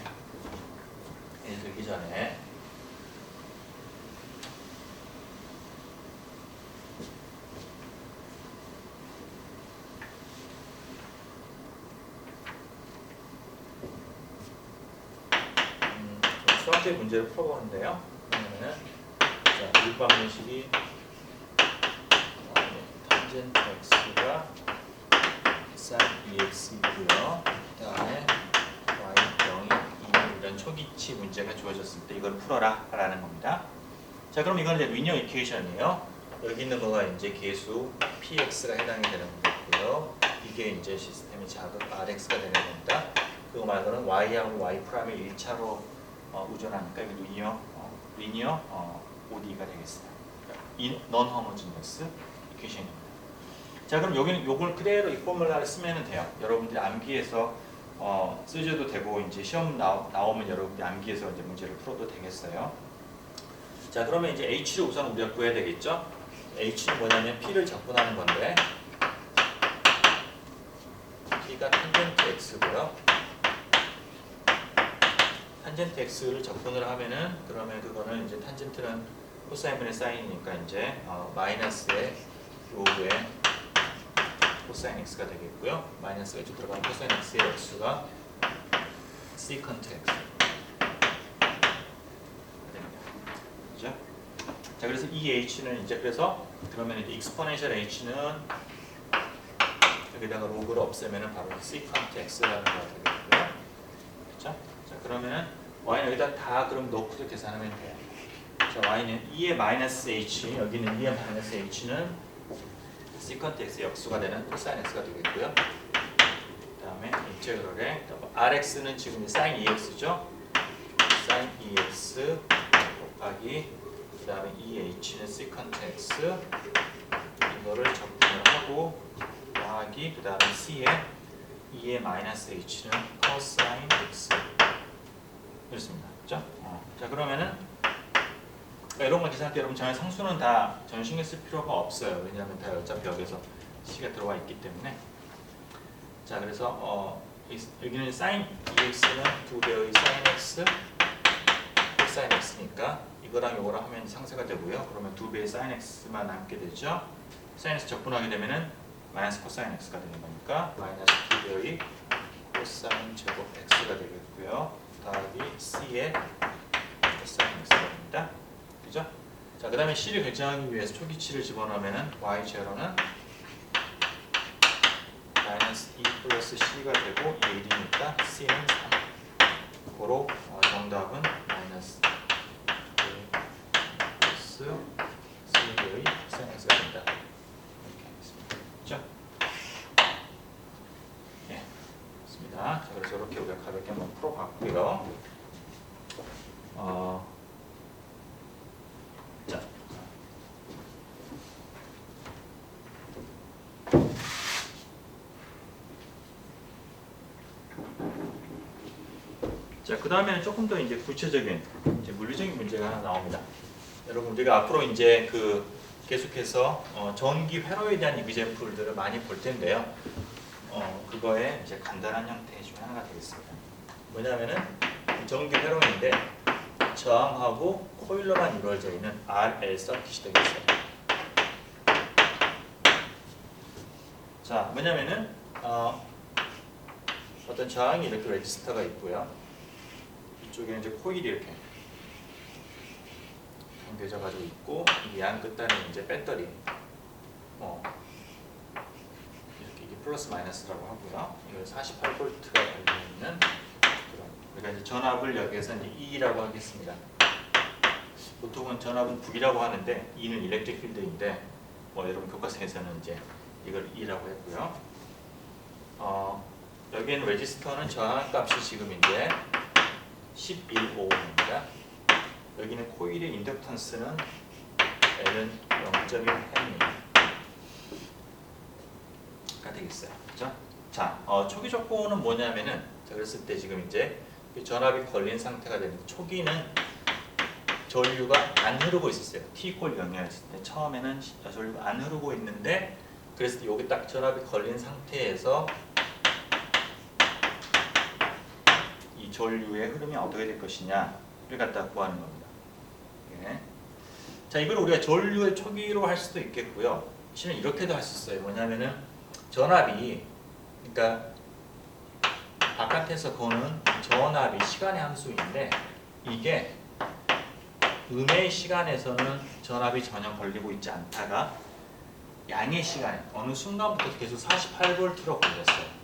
수학적 문제를 풀어보는데요. 그러면은 자, 미분 방정식이 탄젠트 x가 sin 2x이고요. 그다음에 y 0이 2 이런 초기치 문제가 주어졌을 때 이걸 풀어라 라는 겁니다. 자, 그럼 이건 이제 리니어 이퀘이션이에요. 여기 있는 거가 이제 계수 px가 해당이 되는 거고요. 이게 이제 시스템의 자극 rx가 되는 겁니다. 그거 말고는 y하고 y 프라임의 1차로 우전하니까 이게 리니어 ODE가 되겠어요. non homogeneous 이퀘이션입니다. 자, 그럼 여기는 요걸 그대로 이 포뮬라를 쓰면 돼요. 여러분들이 암기해서 쓰셔도 되고 이제 시험 나오면 여러분들이 암기해서 이제 문제를 풀어도 되겠어요. 자, 그러면 이제 H를 우선 우리가 구해야 되겠죠? H는 뭐냐면 P를 적분하는 건데 P가 탄젠트 X고요. 탄젠트 X를 적분을 하면은 그러면 그거는 이제 탄젠트는 코사인분의 사인이니까 이제 마이너스의 요의 코사인 X가 되겠고요. 마이너스가 이쪽 들어가면 코사인 X의 X가 세컨트 X 됩니다. 그죠? 자, 그래서 이 H는 이제 그래서 그러면 이제 익스포넨셜 H는 여기다가 로그를 없애면은 바로 시컨트 x라는 거가 되겠고요. 그렇죠? 자, 그러면은 y는 여기다 다 그럼 넣고 계산하면 돼요. 자, y는 2의 마이너스 h, 여기는 2의 마이너스 h는 시컨트 x 역수가 되는 코사인 x가 되겠고요. 그다음에 인테그럴에 rx는 지금 sin 2x죠. sin 2x 곱하기 그다음에 2h는 시컨트 x 이거를 적분을 하고 더하기 그다음에 c에 2의 마이너스 h는 코사인 x 이렇습니다. 그렇죠? 자, 그러면은 이런 거 계산할 때 여러분 전혀 상수는 다 전혀 신경 쓸 필요가 없어요. 왜냐하면 다 어차피 여기서 c가 들어와 있기 때문에. 자, 그래서 여기는 sin 2x는 2배의 sin x 코사인 x니까 이거랑 이거랑 하면 상쇄가 되고요. 그러면 2배의 sin x만 남게 되죠. sin x 적분하게 되면은 마이너스 코사인 x가 되는 거니까 마이너스 2배의 코사인 제곱 x가 되겠고요. 더하기 c의 코사인 x가 됩니다. 그죠? 자, 그 다음에 c를 결정하기 위해서 초기치를 집어넣으면은 y0는 마이너스 2 플러스 c가 되고 1이니까 c는 3. 고로 정답은 마이너스 2 플러스 c의 코사인 x가 된다. 이렇게 하겠습니다. 그렇죠? 네, 좋습니다. 자, 그래서 이렇게 우리가 가볍게 한번 풀어봤고요. 자, 그 다음에는 조금 더 이제 구체적인 이제 물리적인 문제가 하나 나옵니다. 여러분, 우리가 앞으로 이제 계속해서 전기 회로에 대한 이그젬플들을 많이 볼 텐데요. 그거의 이제 간단한 형태 중 하나가 되겠습니다. 뭐냐면은 전기 회로인데 저항하고 코일로만 이루어져 있는 RL 서킷이 되겠어요. 자, 뭐냐면은 어떤 저항이 이렇게 레지스터가 있고요. 이쪽에는 이제 코일이 이렇게 연결져 가지고 있고, 이 양 끝단에 이제 배터리, 이렇게 이게 플러스 마이너스라고 하고요. 이거 48V가 달려 있는 그런. 우리가 이제 전압을 여기에서 이제 E라고 하겠습니다. 보통은 전압은 V라고 하는데 E는 일렉트릭 필드인데, 여러분 교과서에서는 이제 이걸 E라고 했고요. 여기에는 레지스터는 저항값이 지금 이제 11오음입니다. 여기는 코일의 인덕턴스는 L은 0.1헨리가 되겠어요. 그렇죠? 자, 초기 조건은 뭐냐면은, 자, 그랬을 때 지금 이제 전압이 걸린 상태가 되는 초기는 전류가 안 흐르고 있었어요. T=0이었을 때 처음에는 전류가 안 흐르고 있는데, 그랬을 때 여기 딱 전압이 걸린 상태에서 이 전류의 흐름이 어떻게 될 것이냐를 갖다 구하는 겁니다. 예. 자, 이걸 우리가 전류의 초기로 할 수도 있겠고요. 실은 이렇게도 할 수 있어요. 뭐냐면은 전압이, 그러니까 바깥에서 거는 전압이 시간의 함수인데, 이게 음의 시간에서는 전압이 전혀 걸리고 있지 않다가 양의 시간에 어느 순간부터 계속 48V로 걸렸어요.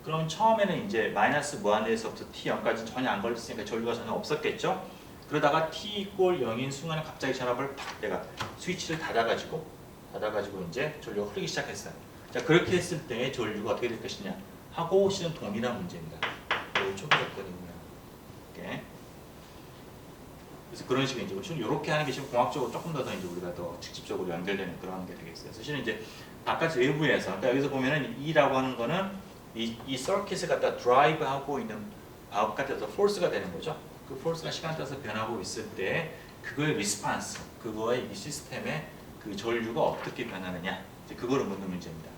그럼 처음에는 이제 마이너스 무한대에서부터 t0까지 전혀 안 걸렸으니까 전류가 전혀 없었겠죠? 그러다가 t=0인 순간에 갑자기 전압을 팍 내가 스위치를 닫아가지고 이제 전류가 흐르기 시작했어요. 자, 그렇게 했을 때 전류가 어떻게 될 것이냐 하고 실은 동일한 문제입니다. 이 초기 조건이고요. 이렇게. 그래서 그런 식으로 이제 이렇게 하는 게 지금 공학적으로 조금 더 이제 우리가 더 직접적으로 연결되는 그런 게 되겠어요. 사실은 이제 바깥 외부에서, 그러니까 여기서 보면은 E라고 하는 거는 이 서킷을 갖다 드라이브하고 있는 바깥에서 포스가 되는 거죠. 그 포스가 시간 따라서 변하고 있을 때 그거의 리스판스, 그거의 이 시스템의 그 전류가 어떻게 변하느냐, 이제 그거를 묻는 문제입니다.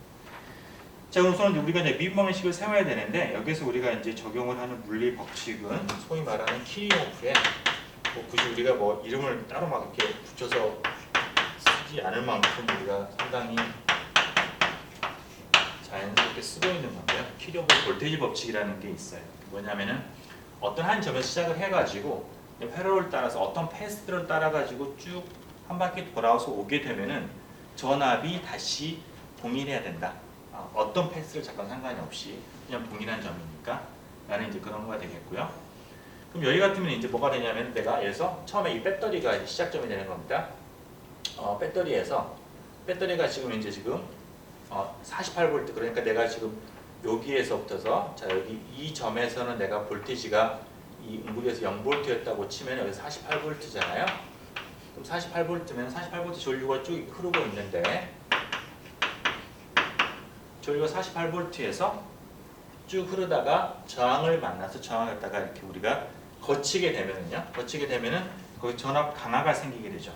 자, 우선 우리가 이제 미분 방식을 세워야 되는데, 여기서 우리가 이제 적용을 하는 물리 법칙은 소위 말하는 키리호프의, 굳이 우리가 이름을 따로 막 이렇게 붙여서 쓰지 않을 만큼 우리가 상당히 자연스럽게 쓰고 있는 건데요. 키리호프의 볼테이지 법칙이라는 게 있어요. 뭐냐면은 어떤 한 점에서 시작을 해가지고 회로를 따라서 어떤 패스를 따라가지고 쭉 한 바퀴 돌아와서 오게 되면은 전압이 다시 동일해야 된다. 어떤 패스를 잠깐 상관이 없이 그냥 동일한 점이니까 라는 이제 그런 거가 되겠고요. 그럼 여기 같으면 이제 뭐가 되냐면 내가 예서 처음에 이 배터리가 이제 시작점이 되는 겁니다. 배터리가 지금 48V 그러니까 내가 지금 여기에서부터서 자 여기 이 점에서는 내가 볼테이지가 이 응급에서 0V였다고 치면 여기 48V잖아요. 그럼 48V면 48V 전류가 쭉 흐르고 있는데 전류가 48V에서 쭉 흐르다가 저항을 만나서 저항을 갖다가 이렇게 우리가 거치게 되면은 거기 전압 강화가 생기게 되죠.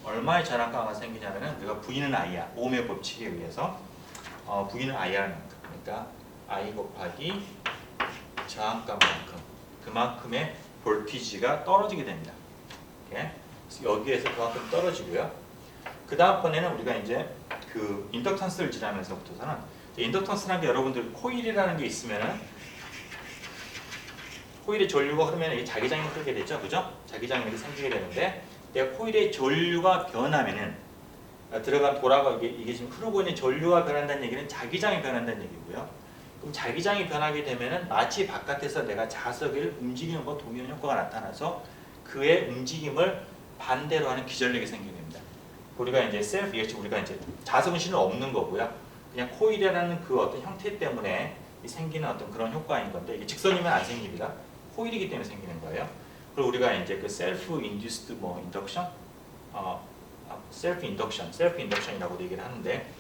얼마의 전압 강화가 생기냐면은 우리가 V는 I야. 오음의 법칙에 의해서 V는 IR만큼 그러니까 I 곱하기 저항값만큼 그만큼의 볼티지가 떨어지게 됩니다. 이렇게. 여기에서 그만큼 떨어지고요. 그 다음번에는 우리가 이제 그 인덕턴스를 지나면서부터서는 인덕턴스라는 게 여러분들 코일이라는 게 있으면은 코일의 전류가 흐르면 이게 자기장이 흐르게 되죠, 그죠? 자기장이 생기게 되는데 내가 코일의 전류가 변하면은 돌아가 이게 지금 흐르고 있는 전류가 변한다는 얘기는 자기장이 변한다는 얘기고요. 그럼 자기장이 변하게 되면은 마치 바깥에서 내가 자석을 움직이는 것 동일한 효과가 나타나서 그의 움직임을 반대로 하는 기전력이 생기게 됩니다. 우리가 이제 우리가 이제 자석은 실은 없는 거고요. 그냥 코일이라는 그 어떤 형태 때문에 생기는 어떤 그런 효과인 건데 이게 직선이면 안 생깁니다. 코일이기 때문에 생기는 거예요. 그리고 우리가 이제 그 셀프 인듀스드 인덕션, 셀프 인덕션이라고 얘기를 하는데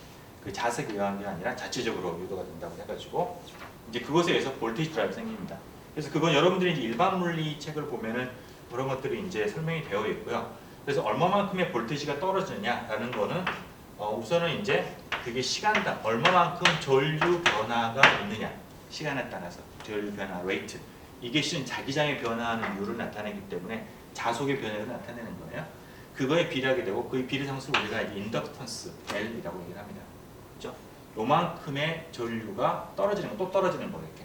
그 자석에 의한 게 아니라 자체적으로 유도가 된다고 해가지고 이제 그것에 의해서 볼테이지 드라이브 생깁니다. 그래서 그건 여러분들이 이제 일반 물리 책을 보면은 그런 것들이 이제 설명이 되어 있고요. 그래서 얼마만큼의 볼테이지가 떨어지느냐라는 거는 우선은 이제 그게 시간당 얼마만큼 전류 변화가 있느냐 시간에 따라서 전류 변화 레이트 이게 실은 자기장의 변화하는 이유를 나타내기 때문에 자속의 변화를 나타내는 거예요. 그거에 비례하게 되고 그 비례 상수를 우리가 이제 인덕턴스 L이라고 얘기를 합니다. 그죠? 요만큼의 전류가 떨어지는 거 또 떨어지는 거 이렇게.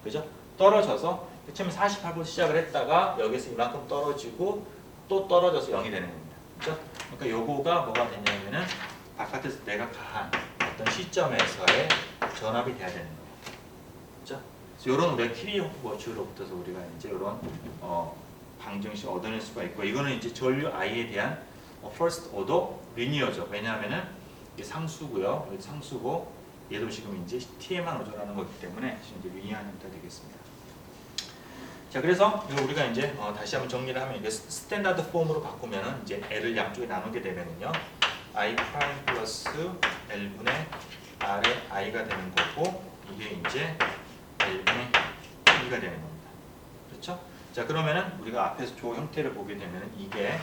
그죠? 떨어져서 처음에 48V 시작을 했다가 여기서 이만큼 떨어지고 또 떨어져서 0이 되는 겁니다. 그죠? 그러니까 요거가 뭐가 되냐면은 바깥에서 내가 가한 어떤 시점에서의 전압이 돼야 되는 거예요. 그죠? 이런 우리가 키리 워츠로부터서 우리가 이제 이런 방정식 얻어낼 수가 있고 이거는 이제 전류 I에 대한 first order 리니어죠. 왜냐하면은 이게 상수고요. 여기 상수고 얘도 지금 이제 T에만 의존하는 거기 때문에 지금 이제 리니어한 형태가 되겠습니다. 자, 그래서 이거 우리가 이제 다시 한번 정리를 하면 이게 스탠다드 폼으로 바꾸면은 이제 L을 양쪽에 나누게 되면은요. I 프라임 플러스 L분의 R의 I가 되는 거고 이게 이제 L분의 E가 되는 겁니다. 그렇죠? 자, 그러면은 우리가 앞에서 조 형태를 보게 되면은 이게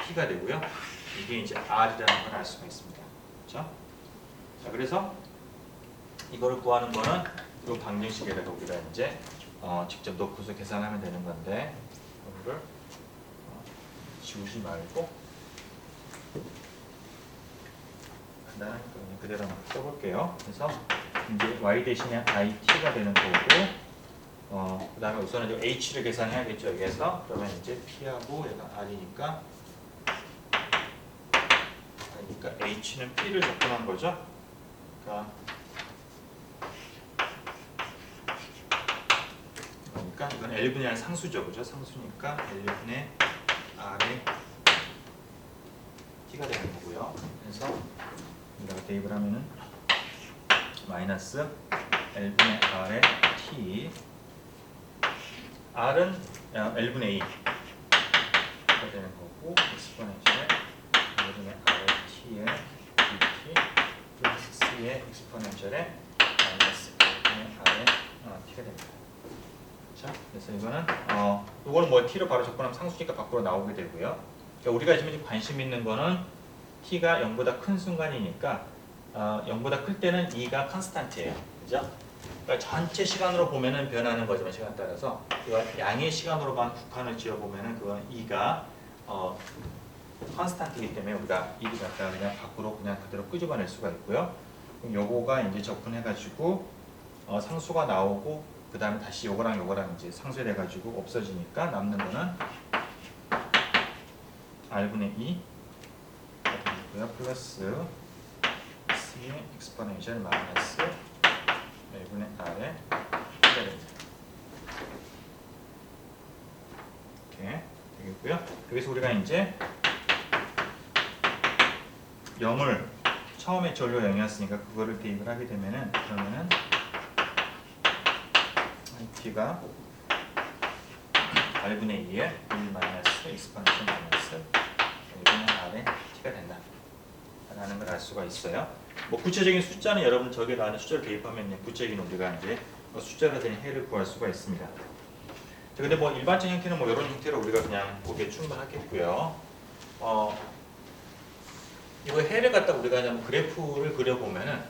T가 되고요. 이게 이제 R이라는 걸 알 수가 있습니다. 그렇죠? 자, 그래서 이거를 구하는 거는 이 방정식에다가 우리가 이제 직접 넣고서 계산하면 되는 건데 이거를 지우지 말고 간단하니까 그냥 그대로 써볼게요. 그래서 이제 y 대신에 it가 되는 거고 그 다음에 우선은 이제 h를 계산해야겠죠. 여기에서 그러면 이제 p하고 얘가 r이니까 h는 p를 접근한 거죠. 그러니까 이건 L분의 R 상수죠, 그죠? 상수니까 L분의 R의 T가 되는 거고요. 그래서 여기다가 대입을 하면은 마이너스 L분의 R의 T R은 L분의 2가 되는 거고 엑스포넨셜의 L분의 R의 T의 dt 플러스 C의 엑스포넨셜의 마이너스 L분의 R의 T가 됩니다. 그래서 이거는 이거는 뭐 t로 바로 접근하면 상수니까 밖으로 나오게 되고요. 그러니까 우리가 지금 관심 있는 거는 t가 0보다 큰 순간이니까 0보다 클 때는 2가 컨스탄트예요. 그죠? 그러니까 전체 시간으로 보면은 변하는 거지만 시간 따라서 이거 양의 시간으로만 국한을 지어 보면은 그건 2가 컨스탄트이기 때문에 우리가 2를 갖다가 그냥 밖으로 그냥 그대로 끄집어낼 수가 있고요. 그럼 요거가 이제 접근해가지고 상수가 나오고 그 다음에 다시 요거랑 이제 상쇄돼 가지고 없어지니까 남는 거는 R분의 2가 되고요. 플러스 T의 익스포넨셜 마이너스 L분의 R의 T가 됩니다. 이렇게 되겠고요. 여기서 우리가 이제 0을 처음에 전류 0이었으니까 그거를 대입을 하게 되면은 그러면은 T가 R분의 2의 1 마이너스 익스포넨셜 마이너스 L분의 R의 T가 된다 라는 걸 알 수가 있어요. 뭐 구체적인 숫자는 여러분 저기에 나오는 숫자를 대입하면 구체적인 우리가 이제 숫자로 된 해를 구할 수가 있습니다. 자, 근데 뭐 일반적인 형태는 뭐 이런 형태로 우리가 그냥 보기에 충분하겠고요. 이거 해를 갖다 우리가 그냥 그래프를 그려보면은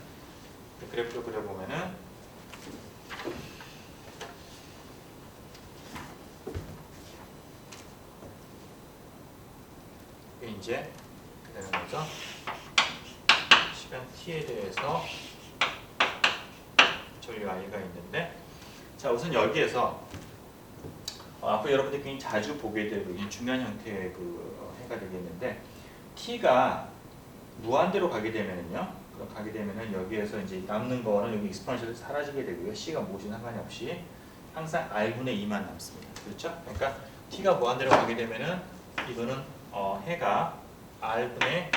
이게 이제 되는 거죠. 시간 t에 대해서 전류 i가 있는데, 자 우선 여기에서 앞으로 여러분들이 굉장히 자주 보게 될 중요한 형태의 그 해가 되겠는데, t가 무한대로 가게 되면은요, 여기에서 이제 남는 거는 여기 익스포넨셜이 사라지게 되고요. c가 무엇이 상관이 없이 항상 r분의 2만 남습니다. 그렇죠? 그러니까 t가 무한대로 가게 되면은 이거는 해가 r분의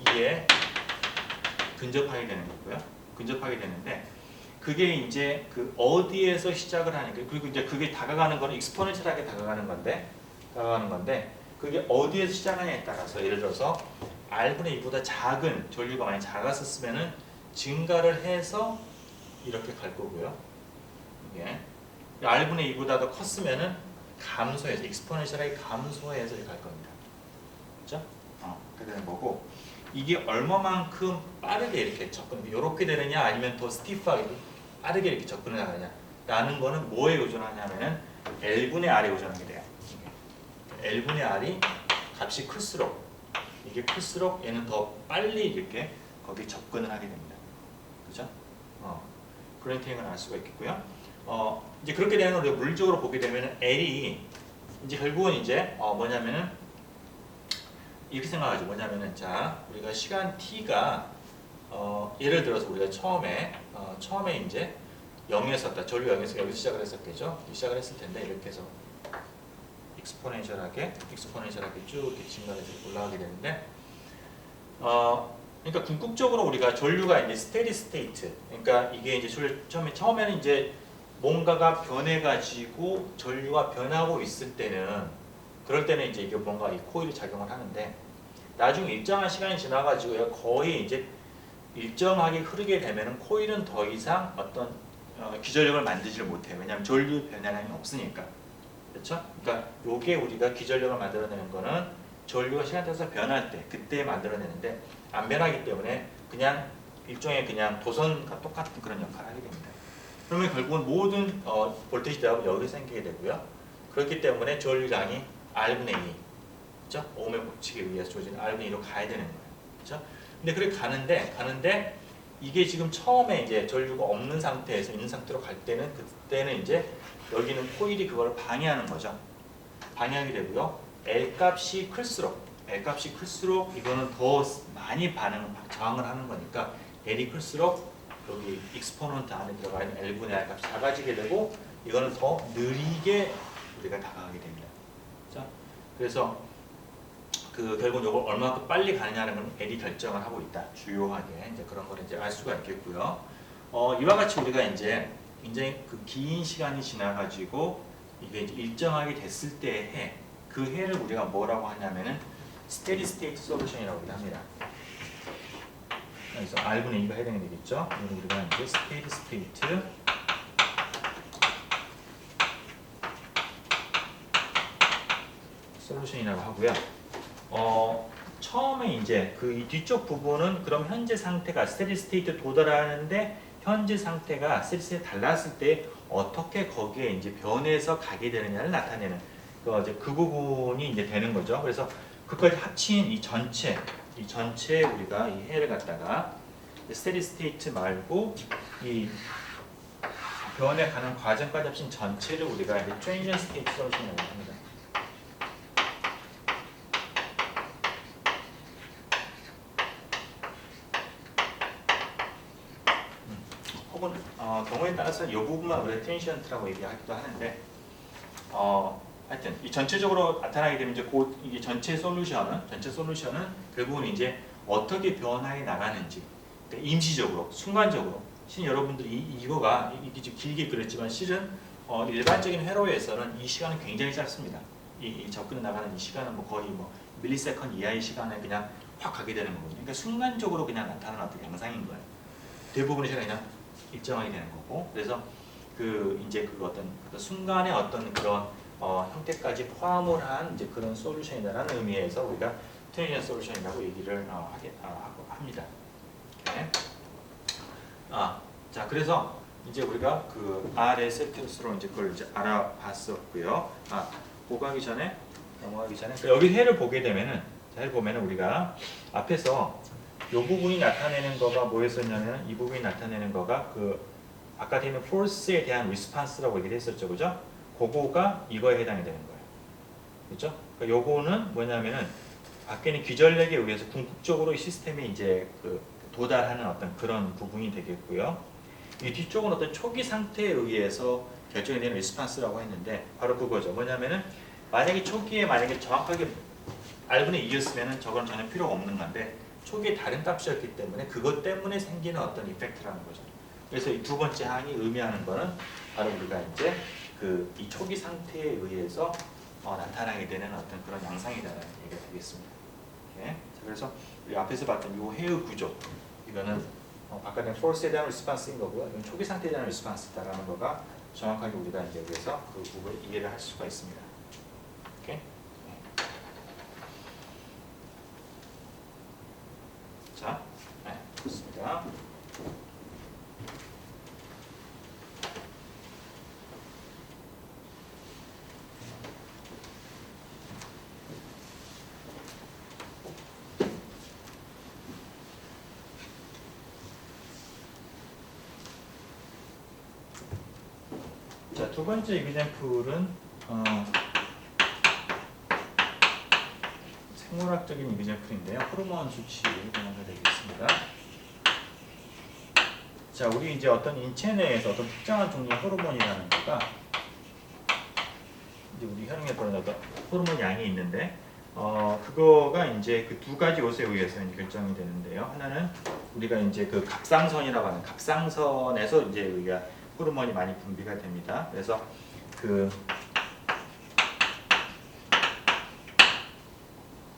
2에 근접하게 되는 거고요. 근접하게 되는데, 그게 이제 그 어디에서 시작을 하니까, 그리고 이제 그게 다가가는 거는 익스포넨셜하게 다가가는 건데 그게 어디에서 시작하냐에 따라서, 예를 들어서 r분의 2보다 작은 전류가 많이 작았었으면은 증가를 해서 이렇게 갈 거고요. 이게 r분의 2보다 더 컸으면은 감소해서 익스포넨셜하게 감소해서 이렇게 갈 겁니다. 그렇죠? 그렇게 되는 거고, 이게 얼마만큼 빠르게 이렇게 이렇게 되느냐 아니면 더 스티프하게 빠르게 이렇게 접근을 하느냐 라는 거는 뭐에 의존하냐면은 L분의 R에 의존하게 돼요. L분의 R이 값이 클수록, 이게 클수록 얘는 더 빨리 이렇게 거기 접근을 하게 됩니다. 그죠? 그런 행을 알 수가 있겠고요. 이제 그렇게 되는 걸 물리적으로 보게 되면은 L이 이제 결국은 이제 뭐냐면은 이렇게 생각하죠. 뭐냐면은, 자 우리가 시간 t가 예를 들어서 우리가 처음에 이제 0이었었다. 전류 0에서 여기서 시작을 했었겠죠. 시작을 했을 텐데 이렇게 해서 익스포넨셜하게 쭉 이렇게 증가해서 올라가게 되는데, 그러니까 궁극적으로 우리가 전류가 이제 스테디 스테이트, 그러니까 이게 이제 처음에는 이제 뭔가가 변해가지고 전류가 변하고 있을 때는, 그럴 때는 이제 이게 뭔가 이 코일이 작용을 하는데, 나중에 일정한 시간이 지나가지고 거의 이제 일정하게 흐르게 되면은 코일은 더 이상 어떤 기전력을 만들지를 못해요. 왜냐하면 전류 변화량이 없으니까. 그렇죠? 그러니까 요게 우리가 기전력을 만들어내는 거는 전류가 시간 따라서 변할 때, 그때 만들어내는데, 안 변하기 때문에 그냥 일종의 그냥 도선과 똑같은 그런 역할을 하게 됩니다. 그러면 결국은 모든 볼테이지 대합은 여기서 생기게 되고요. 그렇기 때문에 전류량이 R분의 2, 그렇죠? 오음의 법칙에 의해서 주어지는 R분의 2로 가야 되는 거예요. 그렇죠? 근데 그렇게 가는데 이게 지금 처음에 이제 전류가 없는 상태에서 있는 상태로 갈 때는, 그때는 이제 여기는 코일이 그걸 방해하는 거죠. 방해하게 되고요. L값이 클수록 이거는 더 많이 저항을 하는 거니까 L이 클수록 여기 익스포넌트 안에 들어가 있는 L분의 R 값이 작아지게 되고, 이거는 더 느리게 우리가 다가가게 됩니다. 그렇죠? 그래서 결국 이걸 얼마큼 빨리 가느냐는 건 L이 결정을 하고 있다. 주요하게 이제 그런 걸 이제 알 수가 있겠고요. 이와 같이 우리가 이제 굉장히 그 긴 시간이 지나가지고 이게 이제 일정하게 됐을 때의 해, 그 해를 우리가 뭐라고 하냐면은 스테디 스테이트 솔루션이라고 합니다. 그래서 R분의 2가 해당이 되겠죠. 그리고 우리가 이제 스테디 스테이트 솔루션이라고 하고요. 처음에 이제 이 뒤쪽 부분은 그럼 현재 상태가 스테디 스테이트 도달하는데, 현재 상태가 스테디 스테이트 달랐을 때 어떻게 거기에 이제 변해서 가게 되느냐를 나타내는 그 부분이 이제 되는 거죠. 그래서 그까지 합친 이 전체 우리가 이 해를 갖다가 스테디 스테이트 말고 이 변해가는 과정까지 합친 전체를 우리가 이제 트랜지션 스테이트 솔루션이라고 합니다. 경우에 따라서 이 부분만 우리가 트랜시언트라고 얘기하기도 하는데 하여튼 이 전체적으로 나타나게 되면 이제 이게 전체 솔루션은 결국은 이제 어떻게 변화해 나가는지 그러니까 임시적으로 순간적으로 실은 여러분들이 이게 좀 길게 그렸지만 실은 일반적인 회로에서는 이 시간은 굉장히 짧습니다. 이 접근해 나가는 이 시간은 뭐 거의 뭐 밀리세컨 이하의 시간에 그냥 확 가게 되는 거거든요. 그러니까 순간적으로 그냥 나타나는 어떤 양상인 거예요. 대부분의 시간이 그냥 일정하게 되는 거고, 그래서 이제 어떤 순간의 어떤 그런 형태까지 포함을 한 이제 그런 솔루션이다라는 의미에서 우리가 트랜지션 솔루션이라고 얘기를 합니다. 오케이. 자 그래서 이제 우리가 그 R의 세트로 이제 그걸 이제 알아봤었고요. 넘어가기 전에 여기 해를 보게 되면은 해를 보면은 우리가 앞에서 이 부분이 나타내는 거가 뭐였었냐면 이 부분이 나타내는 거가 그 아까 있는 force에 대한 response라고 얘기를 했었죠, 그죠? 그거가 이거에 해당이 되는 거예요, 그렇죠? 그러니까 요거는 뭐냐면은 밖에 있는 기전력에 의해서 궁극적으로 이 시스템에 이제 도달하는 어떤 그런 부분이 되겠고요. 이 뒤쪽은 어떤 초기 상태에 의해서 결정이 되는 리스판스라고 했는데 바로 그거죠. 뭐냐면은 만약에 초기에 정확하게 R분의 2였으면은 저건 전혀 필요가 없는 건데 초기에 다른 값이었기 때문에 그것 때문에 생기는 어떤 이펙트라는 거죠. 그래서 이 두 번째 항이 의미하는 거는 바로 우리가 이제 이 초기 상태에 의해서 나타나게 되는 어떤 그런 양상이라는 얘기가 되겠습니다. 오케이. 자, 그래서 우리 앞에서 봤던 이 해의 구조 이거는 바깥에 force에 대한 response인 거고요. 이건 초기 상태에 대한 response다라는 거가 정확하게 우리가 이제 여기서 그 부분을 이해를 할 수가 있습니다. 오케이. 자, 좋습니다. 자, 두 번째 이그젠플은 생물학적인 이그젠플인데요. 호르몬 수치에 관한 게 되겠습니다. 자, 우리 이제 어떤 인체 내에서 어떤 특정한 종류의 호르몬이라는 거가 이제 우리 혈액에 보는 어떤 호르몬 양이 있는데 그거가 이제 그 두 가지 요소에 의해서 이제 결정이 되는데요. 하나는 우리가 이제 그 갑상선이라고 하는 갑상선에서 이제 우리가 호르몬이 많이 분비가 됩니다. 그래서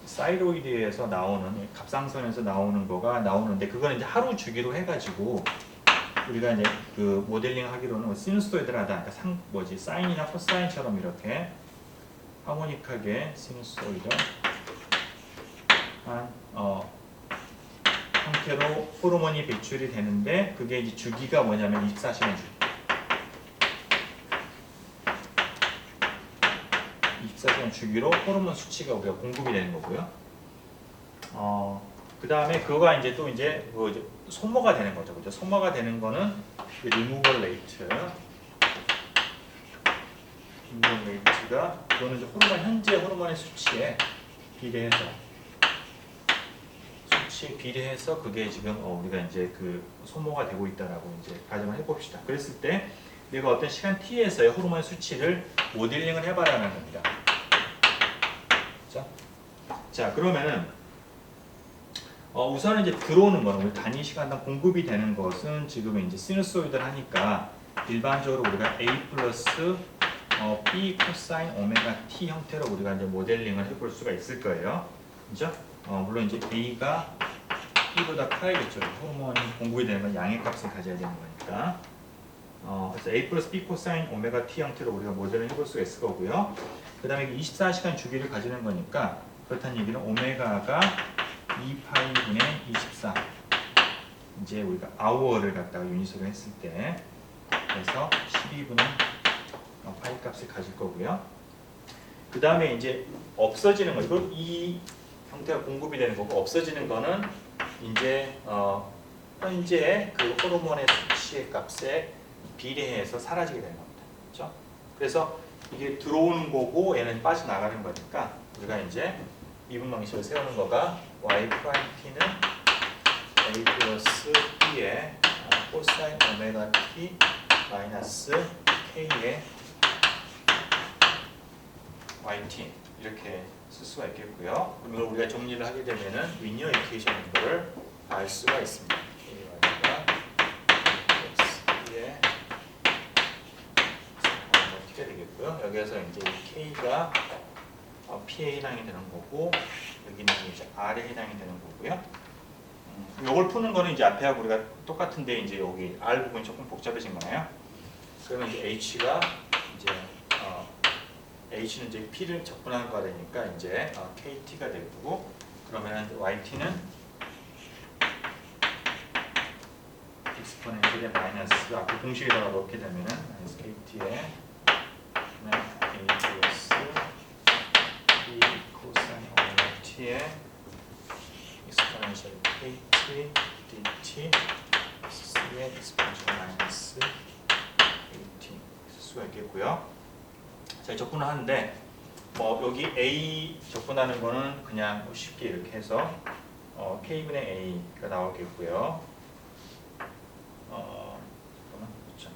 사이로이드에서 나오는 갑상선에서 나오는 거가 나오는데 그거는 이제 하루 주기로 해가지고 우리가 이제 그 모델링 하기로는 시누소이드라다, 그러니까 사인이나 코사인처럼 이렇게 하모닉하게 시누소이드 한 형태로 호르몬이 배출이 되는데 그게 이제 주기가 뭐냐면 24시간 주기. 24시간 주기로 호르몬 수치가 우리가 공급이 되는 거고요. 그 다음에 그거가 이제 또 이제 소모가 되는 거죠. 그죠? 소모가 되는 거는 리무벌 레이트가 그거는 이제 현재 호르몬의 수치에 비례해서 그게 지금 우리가 이제 소모가 되고 있다라고 이제 가정을 해봅시다. 그랬을 때 내가 어떤 시간 t에서의 호르몬의 수치를 모델링을 해봐라는 겁니다. 자, 그러면은 우선은 이제 들어오는 거는 우리 단위 시간당 공급이 되는 것은 지금 이제 시누소이드를 하니까 일반적으로 우리가 a 플러스 b 코사인 오메가 t 형태로 우리가 이제 모델링을 해볼 수가 있을 거예요. 그죠? 물론 이제 a가 b보다 커야겠죠. 호르몬이 공급이 되는 건 양의 값을 가져야 되는 거니까. 그래서 a 플러스 b 코사인 오메가 t 형태로 우리가 모델을 해볼 수가 있을 거고요. 그 다음에 24시간 주기를 가지는 거니까 그렇다는 얘기는 오메가가 2파이분의 24 이제 우리가 아워를 갖다가 유닛으로 했을 때 그래서 12분의 파이 값을 가질 거고요. 그 다음에 이제 없어지는 거 이걸 이 형태가 공급이 되는 거고 없어지는 거는 이제 현재 그 호르몬의 수치의 값에 비례해서 사라지게 되는 겁니다. 그렇죠? 그래서 이게 들어오는 거고 얘는 빠져나가는 거니까 우리가 이제 미분 방식을 세우는 거가 y 프라임 t는 a 플러스 b의 코사인 오메가 t 마이너스 k의 yt 이렇게 쓸 수가 있겠고요. 그럼 이걸 우리가 정리를 하게 되면은 리니어 이퀘이션인 거를 알 수가 있습니다. ky가 x의 t가 되겠고요. 여기에서 이제 이 k가 p에 해당이 되는 거고 여기는 이제 r에 해당이 되는 거고요. 이걸 푸는 거는 이제 앞에 하고 우리가 똑같은데 이제 여기 r 부분이 조금 복잡해진 거네요. 그러면 이제 h가 이제 h는 이제 p를 적분하는 거가 되니까 이제 kt가 되고 그러면 yt는 익스포넨셜의 마이너스 앞에 공식에다가 넣게 되면은 마이너스 kt에 a 플러스 p 코사인 오메가 t의 익스포넨셜 kt dt x의 익스포넨셜 마이너스 at 쓸 수가 있겠고요. 자, 적분을 하는데 뭐 여기 a 적분하는 거는 그냥 쉽게 이렇게 해서 k분의 a가 나오겠고요. 잠깐만, 그렇죠.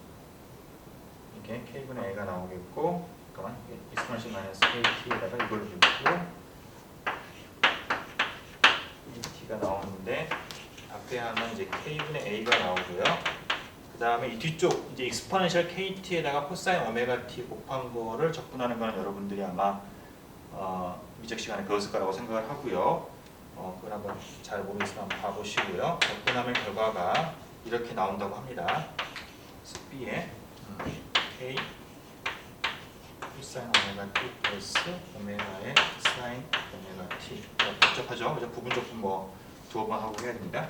이게 k분의 a가 나오겠고, 잠깐만, 익스포넨셜 마이너스 kt에다가 이걸 넣고 t가 나오는데 앞에 하면 이제 k분의 a가 나오고요. 그 다음에 이 뒤쪽 이제 익스포넨셜 kt에다가 코사인 오메가 t 곱한 거를 적분하는 거는 여러분들이 아마 미적 시간에 배웠을 거라고 생각을 하고요. 그걸 한번 잘 모르겠으면 한번 봐보시고요. 적분하면 결과가 이렇게 나온다고 합니다. 그래서 b에 k 코사인 오메가 t 플러스 오메가의 사인 오메가 t 복잡하죠? 그죠? 부분 적분 뭐 두어 번 하고 해야 됩니다.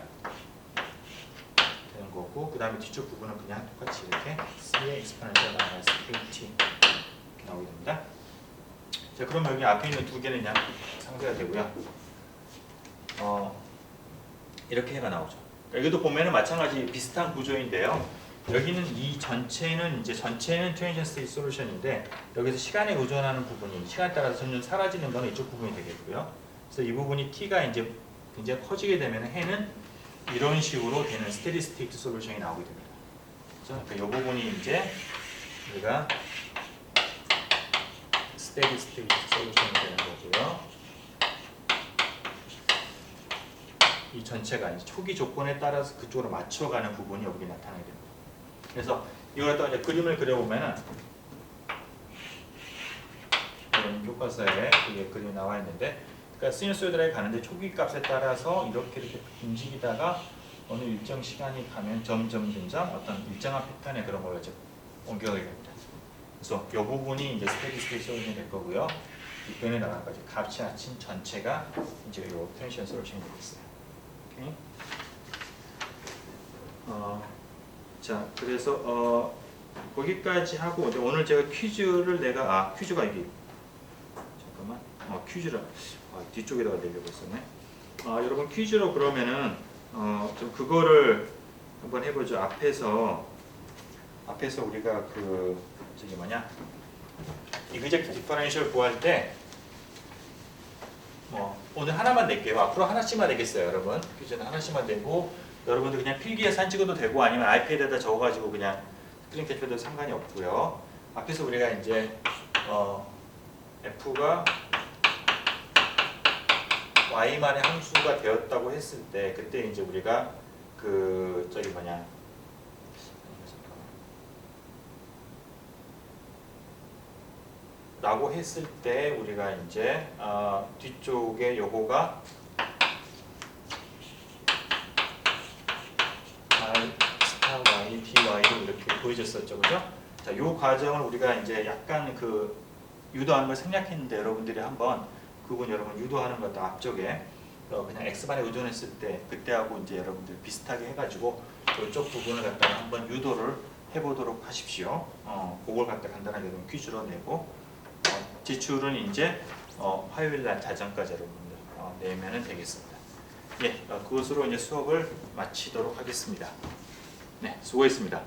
되는 거고 그 다음에 뒤쪽 부분은 그냥 똑같이 이렇게 c의 익스포넨셜 마이너스 kt 이렇게 나오게 됩니다. 자, 그럼 여기 앞에 있는 두 개는 그냥 상쇄가 되고요. 이렇게 해가 나오죠. 여기도 보면은 마찬가지 비슷한 구조인데요. 여기는 이 전체는 이제 전체는 트랜지션 스테이트 솔루션인데 여기서 시간에 의존하는 부분이 시간에 따라서 점점 사라지는 거는 이쪽 부분이 되겠고요. 그래서 이 부분이 t가 이제 굉장히 커지게 되면 해는 이런 식으로 되는 스테디 스테이트 솔루션이 나오게 됩니다. 그래서 이 부분이 이제 우리가 스테디 스테이트 솔루션이 되는 거고요. 이 전체가 이제 초기 조건에 따라서 그쪽으로 맞춰가는 부분이 여기 나타나게 됩니다. 그래서 이걸 또 이제 그림을 그려보면은 이런 교과서에 그게 그림이 나와 있는데. 그러니까 시누소이드라에 가는데 초기 값에 따라서 이렇게 움직이다가 어느 일정 시간이 가면 점점 어떤 일정한 패턴의 그런 걸로 이제 옮겨가게 됩니다. 그래서 이 부분이 이제 스테디 스테이트 솔루션이 될 거고요. 뒷변에 나간 거죠. 값이 합친 전체가 이제 이 트랜지션 솔루션이 되겠어요. 오케이. 자, 그래서 거기까지 하고 이제 오늘 제가 퀴즈를 퀴즈가 이게 잠깐만. 퀴즈를 뒤쪽에다가 내려고 했었네. 여러분 퀴즈로 그러면은 좀 그거를 한번 해보죠. 앞에서 우리가 저기 뭐냐 이그젝트 디퍼런셜 구할 때 오늘 하나만 낼게요. 앞으로 하나씩만 내겠어요, 여러분. 퀴즈는 하나씩만 내고 여러분들 그냥 필기에 사진 찍어도 되고 아니면 아이패드에다 적어가지고 그냥 스크린 캡처도 상관이 없고요. 앞에서 우리가 이제 f가 y만의 함수가 되었다고 했을 때 그때 이제 우리가 저기 뭐냐 라고 했을 때 우리가 이제 뒤쪽에 요거가 r 스타 y dy로 이렇게 보여졌었죠, 그죠? 자, 요 과정을 우리가 이제 약간 유도하는 걸 생략했는데 여러분들이 한번 그건 여러분 유도하는 것도 앞쪽에 그냥 x반에 의존했을 때 그때하고 이제 여러분들 비슷하게 해가지고 이쪽 부분을 갖다가 한번 유도를 해보도록 하십시오. 그걸 갖다 간단하게 좀 퀴즈로 내고 지출은 이제 화요일날 자정까지 여러분들 내면은 되겠습니다. 예, 그것으로 이제 수업을 마치도록 하겠습니다. 네, 수고했습니다.